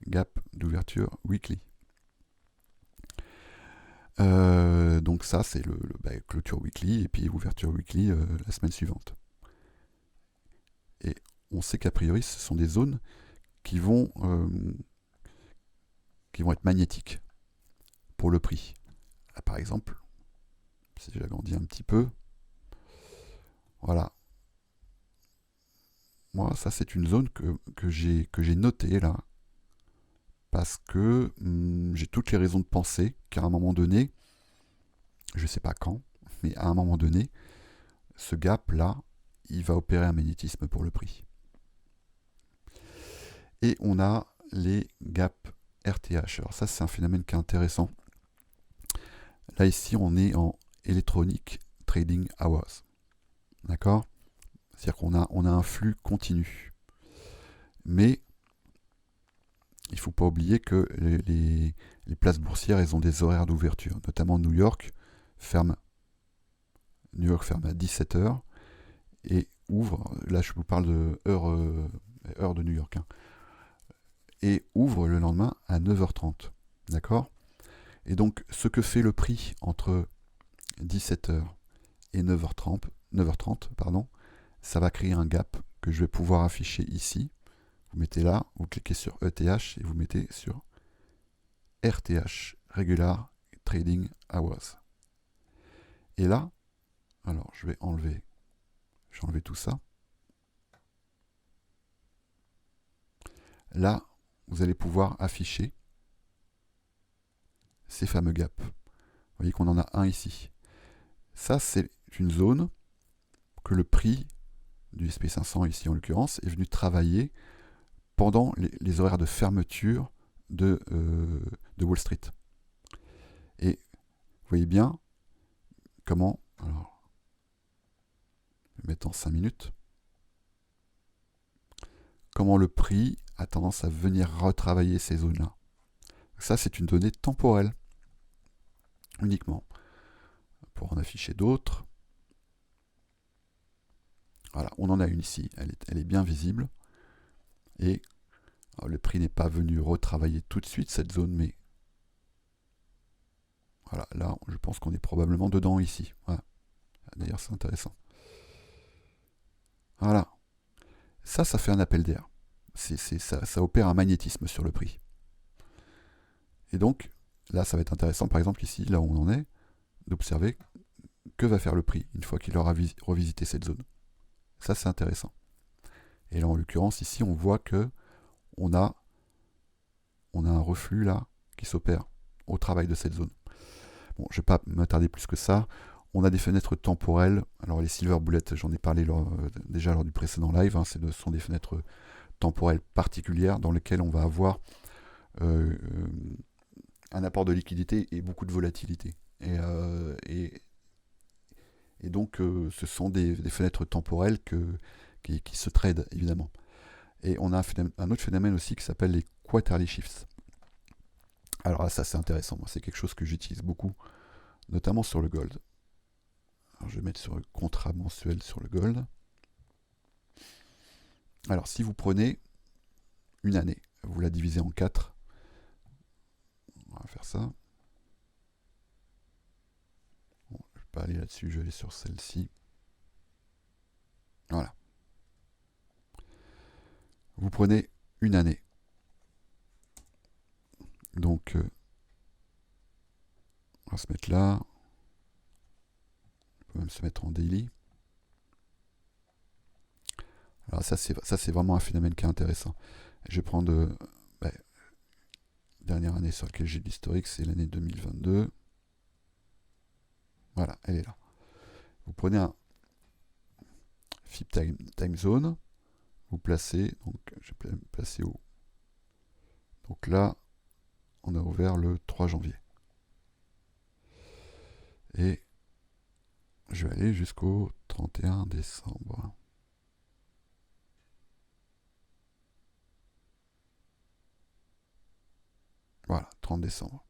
Speaker 1: Gap d'ouverture weekly. Donc ça, c'est le clôture weekly et puis ouverture weekly la semaine suivante. Et on sait qu'a priori, ce sont des zones qui vont être magnétiques pour le prix. Là, par exemple, si j'agrandis un petit peu, voilà. Moi, ça, c'est une zone que j'ai notée là, parce que j'ai toutes les raisons de penser qu'à un moment donné, je ne sais pas quand, mais à un moment donné, ce gap-là, il va opérer un magnétisme pour le prix. Et on a les gaps RTH. Alors ça, c'est un phénomène qui est intéressant. Là, ici, on est en Electronic Trading Hours. D'accord? C'est-à-dire qu'on a un flux continu. Mais il ne faut pas oublier que les places boursières, elles ont des horaires d'ouverture. Notamment New York ferme à 17h et ouvre, là je vous parle de heure de New York, hein, et ouvre le lendemain à 9h30. D'accord? Et donc ce que fait le prix entre 17h et 9h30, ça va créer un gap que je vais pouvoir afficher ici. Vous mettez là, vous cliquez sur ETH et vous mettez sur RTH, Regular Trading Hours. Et là, alors je vais enlever tout ça. Là, vous allez pouvoir afficher ces fameux gaps. Vous voyez qu'on en a un ici. Ça, c'est une zone que le prix du SP500, ici en l'occurrence, est venu travailler pendant les horaires de fermeture de Wall Street. Et vous voyez bien comment, alors, je vais mettre en 5 minutes, comment le prix a tendance à venir retravailler ces zones-là. Ça, c'est une donnée temporelle, uniquement. Pour en afficher d'autres, voilà, on en a une ici, elle est bien visible. Et alors, le prix n'est pas venu retravailler tout de suite cette zone, mais voilà, là, je pense qu'on est probablement dedans ici. Voilà. D'ailleurs, c'est intéressant. Voilà. Ça fait un appel d'air. Ça opère un magnétisme sur le prix. Et donc, là, ça va être intéressant, par exemple, ici, là où on en est, d'observer que va faire le prix une fois qu'il aura revisité cette zone. Ça, c'est intéressant. Et là, en l'occurrence, ici, on voit que on a un reflux là qui s'opère au travail de cette zone. Bon, je ne vais pas m'attarder plus que ça. On a des fenêtres temporelles. Alors les silver bullets, j'en ai parlé déjà lors du précédent live. Hein, ce sont des fenêtres temporelles particulières dans lesquelles on va avoir un apport de liquidité et beaucoup de volatilité. Et donc, ce sont des fenêtres temporelles qui se tradent, évidemment. Et on a un autre phénomène aussi qui s'appelle les quarterly shifts. Alors là, ça c'est intéressant. Moi, c'est quelque chose que j'utilise beaucoup, notamment sur le gold. Alors, je vais mettre sur le contrat mensuel sur le gold. Alors, si vous prenez une année, vous la divisez en 4. On va faire ça. Bon, je ne vais pas aller là-dessus, je vais aller sur celle-ci. Voilà. Vous prenez une année. Donc, on va se mettre là. On peut même se mettre en daily. Alors ça c'est vraiment un phénomène qui est intéressant. Je vais prendre dernière année sur laquelle j'ai de l'historique, c'est l'année 2022. Voilà, elle est là. Vous prenez un FIB time zone, vous placez, donc je vais placer où. Donc là, on a ouvert le 3 janvier. Et je vais aller jusqu'au 31 décembre. Voilà, 30 décembre.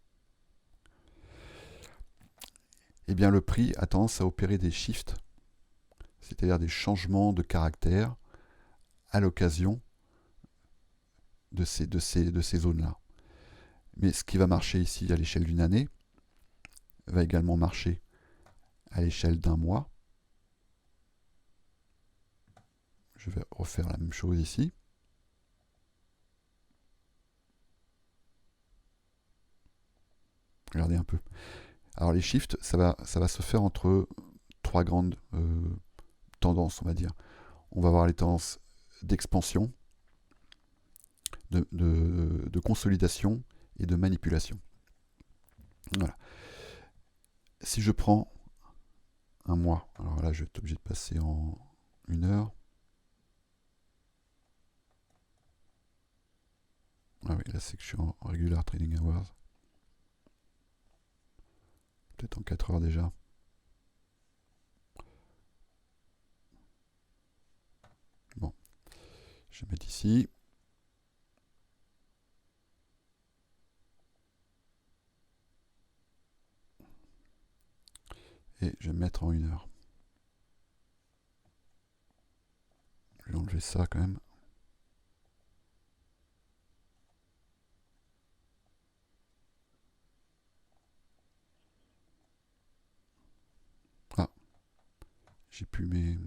Speaker 1: Eh bien, le prix a tendance à opérer des shifts, c'est-à-dire des changements de caractère à l'occasion de ces zones-là. Mais ce qui va marcher ici à l'échelle d'une année va également marcher à l'échelle d'un mois. Je vais refaire la même chose ici. Regardez un peu. Alors les shifts, ça va se faire entre trois grandes tendances, on va dire. On va avoir les tendances d'expansion, de consolidation et de manipulation. Voilà. Si je prends un mois, alors là je vais être obligé de passer en 1 heure. Ah oui, là c'est que je suis en regular trading hours. Peut-être en 4 heures déjà. Bon, je vais mettre ici. Et je vais mettre en 1 heure. Je vais enlever ça quand même. Ah, j'ai pu mes...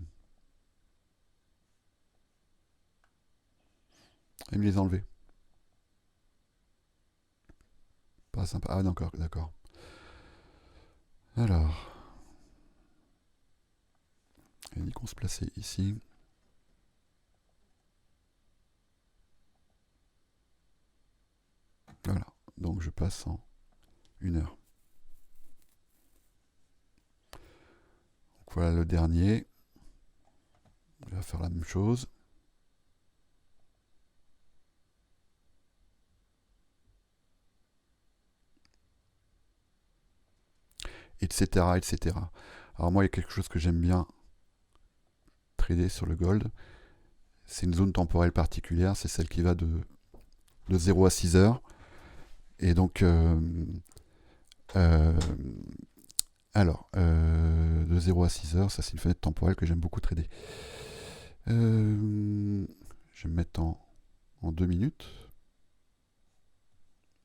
Speaker 1: Et me les enlever. Pas sympa. Ah d'accord, d'accord. Alors, il dit qu'on se plaçait ici. Voilà, donc je passe en 1 heure. Donc voilà le dernier. On va faire la même chose. Etc, etc. Alors moi, il y a quelque chose que j'aime bien trader sur le gold. C'est une zone temporelle particulière. C'est celle qui va de 0 à 6 heures. Et donc, de 0 à 6 heures, ça c'est une fenêtre temporelle que j'aime beaucoup trader. Je vais me mettre en 2 minutes.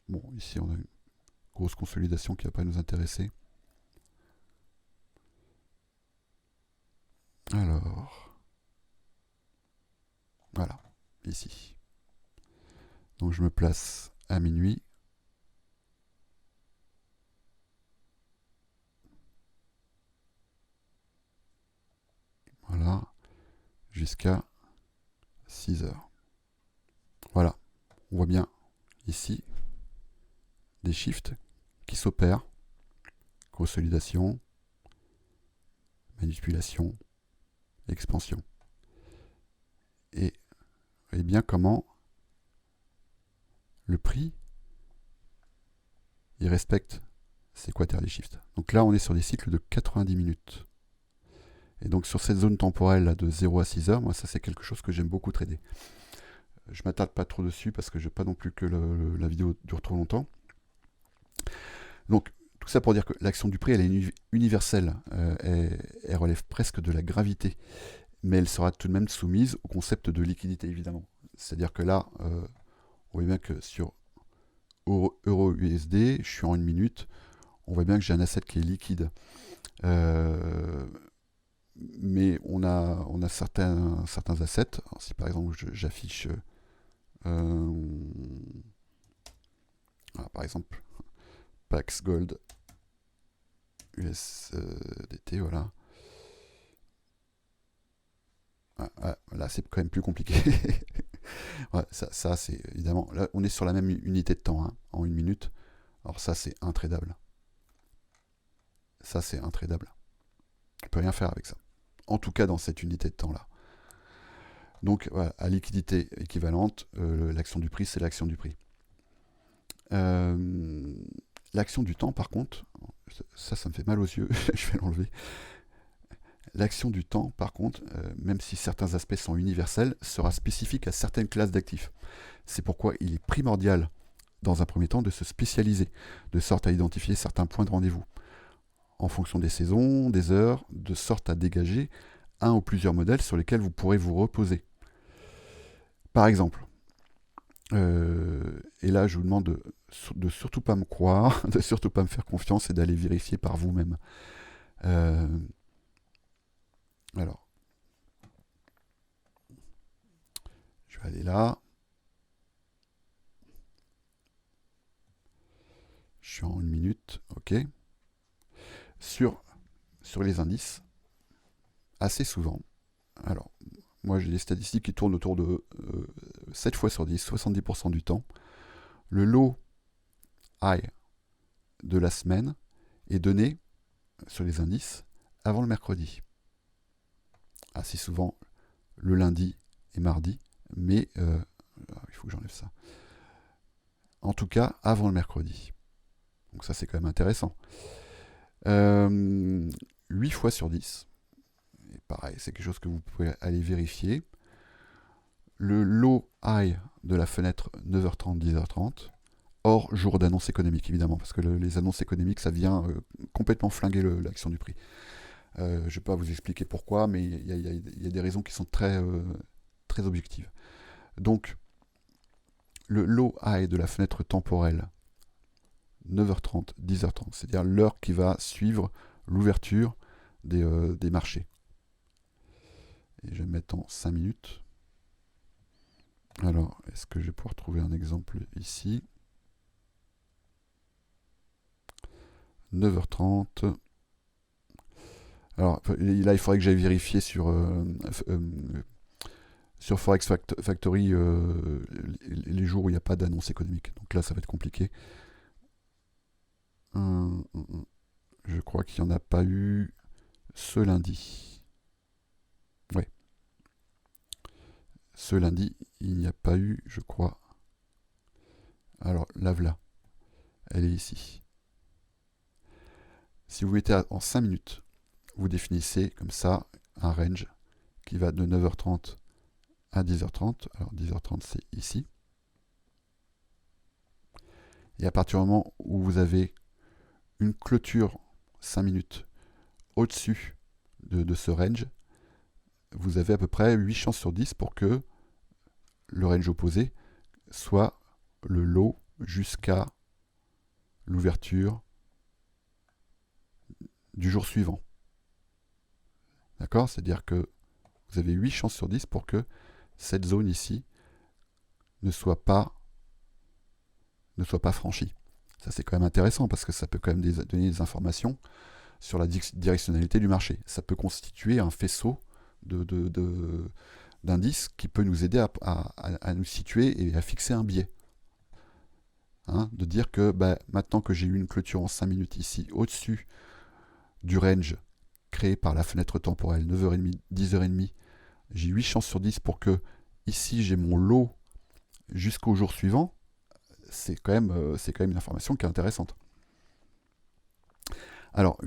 Speaker 1: Bon, ici on a une grosse consolidation qui ne va pas nous intéresser. Alors, voilà, ici. Donc je me place à minuit. jusqu'à 6 heures. Voilà, on voit bien ici des shifts qui s'opèrent, consolidation, manipulation, expansion. Et vous voyez bien comment le prix, il respecte ces quarterly shifts. Donc là, on est sur des cycles de 90 minutes. Et donc sur cette zone temporelle là, de 0 à 6 heures, moi ça c'est quelque chose que j'aime beaucoup trader. Je ne m'attarde pas trop dessus parce que je ne veux pas non plus que la vidéo dure trop longtemps. Donc tout ça pour dire que l'action du prix elle est universelle, elle relève presque de la gravité, mais elle sera tout de même soumise au concept de liquidité évidemment. C'est-à-dire que là, on voit bien que sur Euro-USD, je suis en 1 minute, on voit bien que j'ai un asset qui est liquide. Mais on a certains assets. Alors, si par exemple j'affiche par exemple Pax Gold USDT, voilà. Là c'est quand même plus compliqué. Ouais, ça c'est évidemment, là on est sur la même unité de temps, hein, en 1 minute. Alors ça c'est intradable. Ça c'est intradable. On peut rien faire avec ça. En tout cas dans cette unité de temps là. Donc voilà, à liquidité équivalente, l'action du prix c'est l'action du prix. L'action du temps par contre, ça me fait mal aux yeux, je vais l'enlever. L'action du temps par contre, même si certains aspects sont universels, sera spécifique à certaines classes d'actifs. C'est pourquoi il est primordial dans un premier temps de se spécialiser, de sorte à identifier certains points de rendez-vous, en fonction des saisons, des heures, de sorte à dégager un ou plusieurs modèles sur lesquels vous pourrez vous reposer. Par exemple, et là je vous demande de surtout pas me croire, de surtout pas me faire confiance et d'aller vérifier par vous-même. Alors, je vais aller là. Je suis en 1 minute, ok. Sur les indices, assez souvent, alors, moi j'ai des statistiques qui tournent autour de 7 fois sur 10, 70% du temps, le low high de la semaine est donné sur les indices avant le mercredi. Assez souvent le lundi et mardi, mais il faut que j'enlève ça. En tout cas, avant le mercredi. Donc ça c'est quand même intéressant. 8 fois sur 10. Et pareil, c'est quelque chose que vous pouvez aller vérifier. Le low high de la fenêtre 9h30, 10h30, hors jour d'annonce économique évidemment, parce que les annonces économiques ça vient complètement flinguer l'action du prix. Je ne vais pas vous expliquer pourquoi, mais il y a des raisons qui sont très objectives. Donc, le low high de la fenêtre temporelle 9h30, 10h30, c'est-à-dire l'heure qui va suivre l'ouverture des marchés. Et je vais mettre en 5 minutes. Alors, est-ce que je vais pouvoir trouver un exemple ici? 9h30. Alors là, il faudrait que j'aille vérifier sur Forex Factory les jours où il n'y a pas d'annonce économique. Donc là, ça va être compliqué. Je crois qu'il n'y en a pas eu ce lundi. Ouais. Ce lundi, il n'y a pas eu, je crois. Alors, la voilà. Elle est ici. Si vous mettez en 5 minutes, vous définissez comme ça un range qui va de 9h30 à 10h30. Alors 10h30 c'est ici. Et à partir du moment où vous avez une clôture 5 minutes au-dessus de ce range, vous avez à peu près 8 chances sur 10 pour que le range opposé soit le low jusqu'à l'ouverture du jour suivant. D'accord? C'est-à-dire que vous avez 8 chances sur 10 pour que cette zone ici ne soit pas franchie. Ça c'est quand même intéressant parce que ça peut quand même donner des informations sur la directionnalité du marché. Ça peut constituer un faisceau d'indice qui peut nous aider à nous situer et à fixer un biais. Hein, de dire que maintenant que j'ai eu une clôture en 5 minutes ici, au-dessus du range créé par la fenêtre temporelle 9h30, 10h30, j'ai 8 chances sur 10 pour que ici j'ai mon lot jusqu'au jour suivant. C'est quand même une information qui est intéressante. Alors,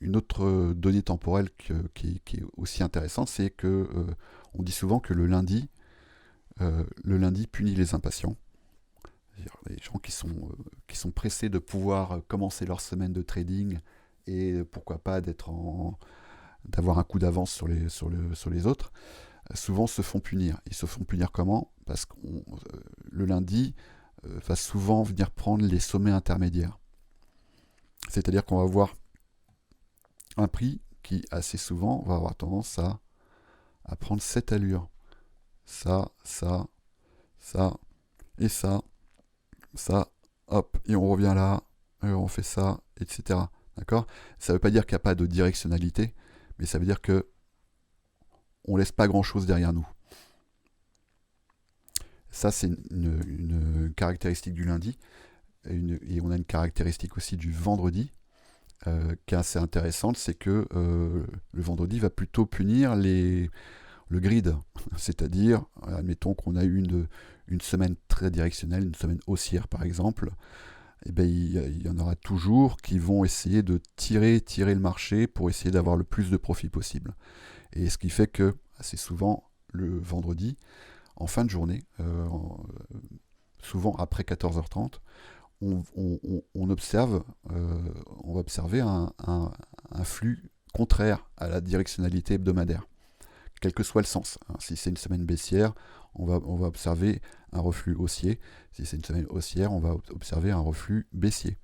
Speaker 1: une autre donnée temporelle qui est aussi intéressante, c'est que on dit souvent que le lundi punit les impatients. C'est-à-dire les gens qui sont pressés de pouvoir commencer leur semaine de trading et pourquoi pas d'avoir un coup d'avance sur les autres, souvent se font punir. Ils se font punir comment? Parce que le lundi va souvent venir prendre les sommets intermédiaires. C'est-à-dire qu'on va voir un prix qui, assez souvent, va avoir tendance à prendre cette allure. Ça, et ça, hop, et on revient là, et on fait ça, etc. D'accord? Ça ne veut pas dire qu'il n'y a pas de directionnalité, mais ça veut dire que on laisse pas grand-chose derrière nous. Ça, c'est une caractéristique du lundi, et on a une caractéristique aussi du vendredi, qui est assez intéressante, c'est que le vendredi va plutôt punir le grid, c'est-à-dire, admettons qu'on a eu une semaine très directionnelle, une semaine haussière par exemple, et il y en aura toujours qui vont essayer de tirer le marché pour essayer d'avoir le plus de profit possible. Et ce qui fait que, assez souvent, le vendredi, en fin de journée, souvent après 14h30, on va observer un flux contraire à la directionnalité hebdomadaire, quel que soit le sens. Si c'est une semaine baissière, on va observer un reflux haussier. Si c'est une semaine haussière, on va observer un reflux baissier.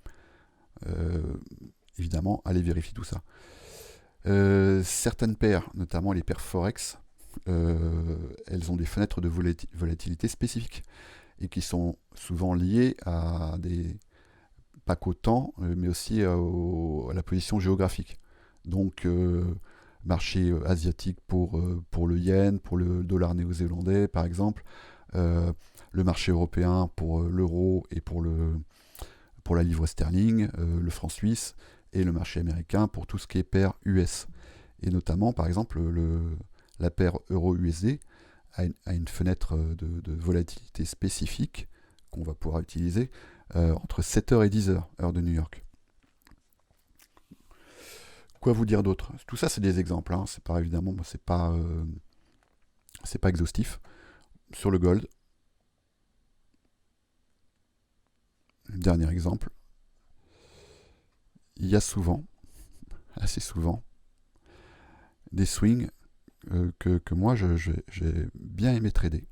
Speaker 1: Évidemment, allez vérifier tout ça. Certaines paires, notamment les paires Forex, elles ont des fenêtres de volatilité spécifiques et qui sont souvent liées à pas qu'au temps, mais aussi à la position géographique. Donc, marché asiatique pour le yen, pour le dollar néo-zélandais par exemple, le marché européen pour l'euro et pour la livre sterling, le franc suisse, et le marché américain pour tout ce qui est paire US. Et notamment, par exemple, la paire euro-USD a une fenêtre de volatilité spécifique qu'on va pouvoir utiliser entre 7h et 10h, heure de New York. Quoi vous dire d'autre? Tout ça, c'est des exemples. Hein. C'est pas évidemment, c'est pas exhaustif. Sur le gold, dernier exemple, il y a souvent, assez souvent, des swings que moi j'ai bien aimé trader.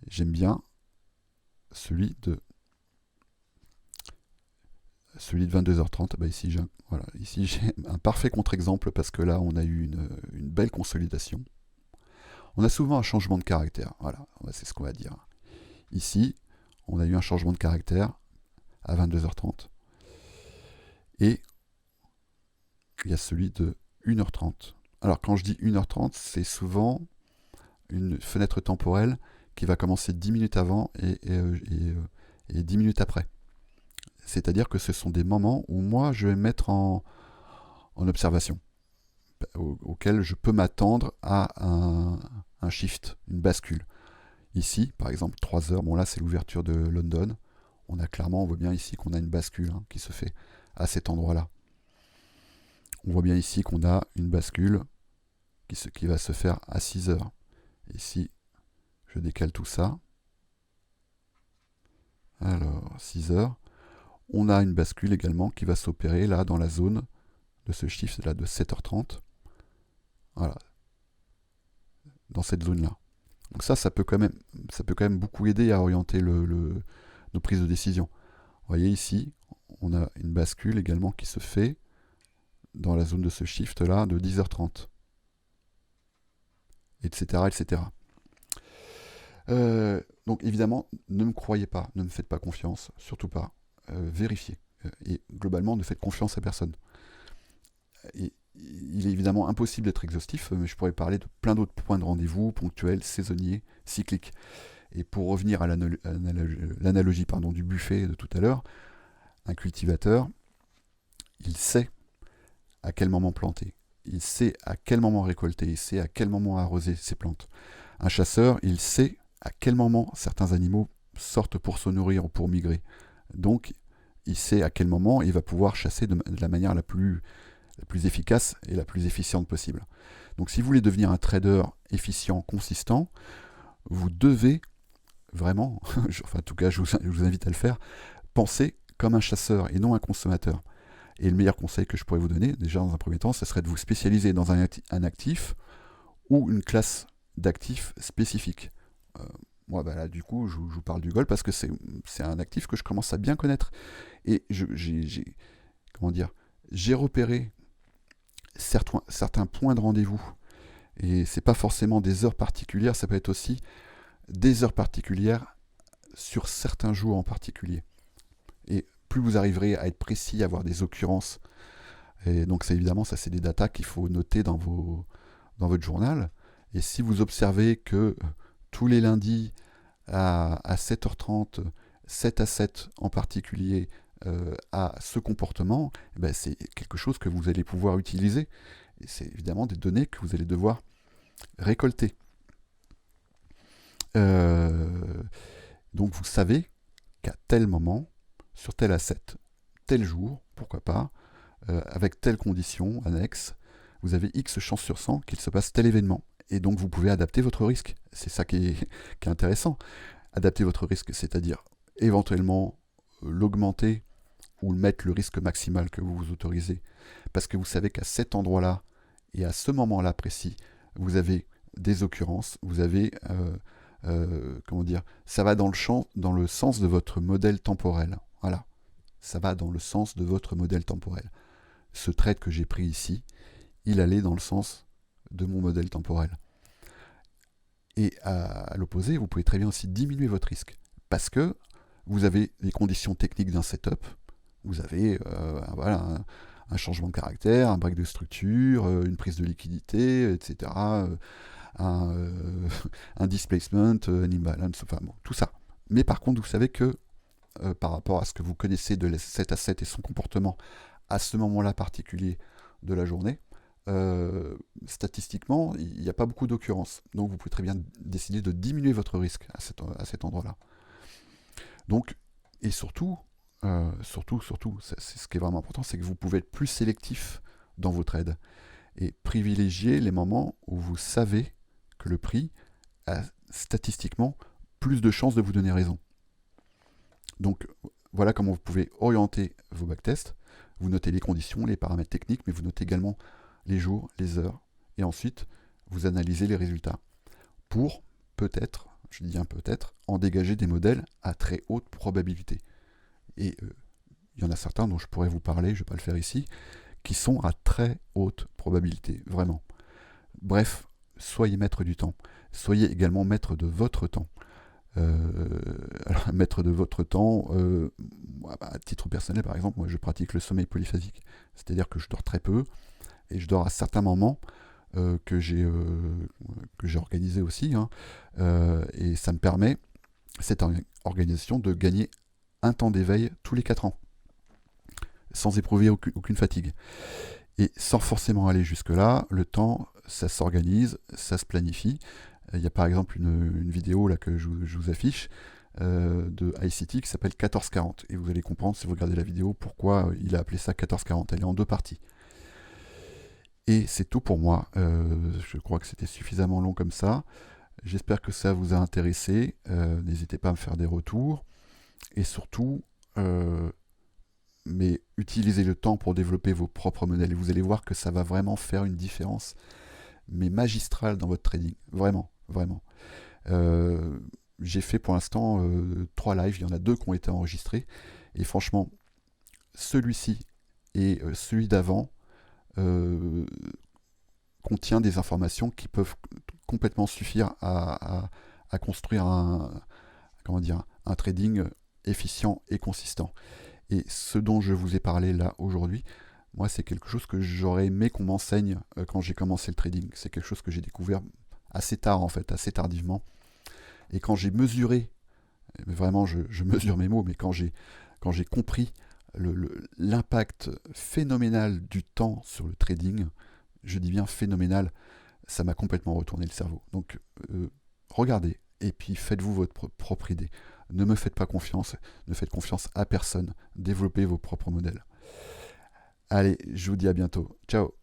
Speaker 1: J'aime bien celui de 22h30. Ici j'ai un parfait contre-exemple parce que là on a eu une belle consolidation. On a souvent un changement de caractère. Voilà, c'est ce qu'on va dire. Ici, on a eu un changement de caractère à 22h30. Et il y a celui de 1h30. Alors quand je dis 1h30, c'est souvent une fenêtre temporelle qui va commencer 10 minutes avant et 10 minutes après. C'est-à-dire que ce sont des moments où moi je vais me mettre en observation, auquel je peux m'attendre à un shift, une bascule. Ici, par exemple, 3 heures, bon là c'est l'ouverture de London, on voit bien ici qu'on a une bascule qui se fait à cet endroit-là. On voit bien ici qu'on a une bascule qui va se faire à 6 heures. Ici, je décale tout ça. Alors, 6 heures. On a une bascule également qui va s'opérer là dans la zone de ce shift là de 7h30. Voilà. Dans cette zone-là. Donc ça peut quand même beaucoup aider à orienter nos prises de décision. Vous voyez ici, on a une bascule également qui se fait dans la zone de ce shift là de 10h30. Etc. etc. Donc évidemment, ne me croyez pas, ne me faites pas confiance, surtout pas. Vérifiez. Et globalement, ne faites confiance à personne. Et il est évidemment impossible d'être exhaustif, mais je pourrais parler de plein d'autres points de rendez-vous, ponctuels, saisonniers, cycliques. Et pour revenir à l'analogie du buffet de tout à l'heure, un cultivateur, il sait à quel moment planter, il sait à quel moment récolter, il sait à quel moment arroser ses plantes. Un chasseur, il sait à quel moment certains animaux sortent pour se nourrir ou pour migrer. Donc, il sait à quel moment il va pouvoir chasser de la manière la plus efficace et la plus efficiente possible. Donc, si vous voulez devenir un trader efficient, consistant, vous devez vraiment, en tout cas, je vous invite à le faire, penser comme un chasseur et non un consommateur. Et le meilleur conseil que je pourrais vous donner, déjà dans un premier temps, ce serait de vous spécialiser dans un actif ou une classe d'actifs spécifiques. Moi, bah là, du coup, je vous parle du gold parce que c'est un actif que je commence à bien connaître. Et j'ai repéré certains points de rendez-vous. Et c'est pas forcément des heures particulières, ça peut être aussi des heures particulières sur certains jours en particulier. Et plus vous arriverez à être précis, à avoir des occurrences, et donc c'est des datas qu'il faut noter dans votre journal. Et si vous observez que tous les lundis à 7h30, 7 à 7 en particulier, à ce comportement, c'est quelque chose que vous allez pouvoir utiliser. Et c'est évidemment des données que vous allez devoir récolter. Donc vous savez qu'à tel moment, sur tel asset, tel jour, pourquoi pas, avec telle condition annexe, vous avez X chances sur 100 qu'il se passe tel événement. Et donc vous pouvez adapter votre risque. C'est ça qui est intéressant. Adapter votre risque, c'est-à-dire éventuellement l'augmenter ou mettre le risque maximal que vous vous autorisez. Parce que vous savez qu'à cet endroit-là et à ce moment-là précis, vous avez des occurrences, vous avez, ça va dans le sens de votre modèle temporel. Voilà, ça va dans le sens de votre modèle temporel. Ce trade que j'ai pris ici, il allait dans le sens de mon modèle temporel. Et à l'opposé, vous pouvez très bien aussi diminuer votre risque. Parce que vous avez les conditions techniques d'un setup, vous avez un changement de caractère, un break de structure, une prise de liquidité, etc., un displacement, un imbalance, tout ça. Mais par contre, vous savez que par rapport à ce que vous connaissez de cet asset et son comportement à ce moment-là particulier de la journée, statistiquement, il n'y a pas beaucoup d'occurrences. Donc vous pouvez très bien décider de diminuer votre risque à cet endroit-là. Donc, et surtout, c'est ce qui est vraiment important, c'est que vous pouvez être plus sélectif dans vos trades et privilégier les moments où vous savez que le prix a statistiquement plus de chances de vous donner raison. Donc voilà comment vous pouvez orienter vos backtests. Vous notez les conditions, les paramètres techniques, mais vous notez également les jours, les heures, et ensuite vous analysez les résultats pour peut-être, je dis un peut-être, en dégager des modèles à très haute probabilité. Et il y en a certains dont je pourrais vous parler, je ne vais pas le faire ici, qui sont à très haute probabilité, vraiment. Bref, soyez maître du temps. Soyez également maître de votre temps. Alors, maître de votre temps, à titre personnel par exemple, moi je pratique le sommeil polyphasique. C'est-à-dire que je dors très peu, et je dors à certains moments que j'ai organisé aussi, et ça me permet, cette organisation, de gagner un temps d'éveil tous les 4 ans, sans éprouver aucune fatigue. Et sans forcément aller jusque-là, le temps, ça s'organise, ça se planifie. Il y a par exemple une vidéo là, que je vous affiche de ICT qui s'appelle 1440. Et vous allez comprendre, si vous regardez la vidéo, pourquoi il a appelé ça 1440. Elle est en 2 parties. Et c'est tout pour moi. Je crois que c'était suffisamment long comme ça. J'espère que ça vous a intéressé. N'hésitez pas à me faire des retours. Et surtout, mais utilisez le temps pour développer vos propres modèles. Et vous allez voir que ça va vraiment faire une différence, mais magistrale dans votre trading. Vraiment, vraiment. J'ai fait pour l'instant 3 lives. Il y en a 2 qui ont été enregistrés. Et franchement, celui-ci et celui d'avant contient des informations qui peuvent complètement suffire à construire un trading efficient et consistant. Et ce dont je vous ai parlé là aujourd'hui, Moi, c'est quelque chose que j'aurais aimé qu'on m'enseigne quand j'ai commencé le trading. C'est quelque chose que j'ai découvert assez tard, en fait, assez tardivement. Et quand j'ai mesuré, mais vraiment, je mesure mes mots, mais quand j'ai compris l'impact phénoménal du temps sur le trading, je dis bien phénoménal, ça m'a complètement retourné le cerveau. Donc, regardez, et puis faites-vous votre propre idée. Ne me faites pas confiance, ne faites confiance à personne, développez vos propres modèles. Allez, je vous dis à bientôt. Ciao.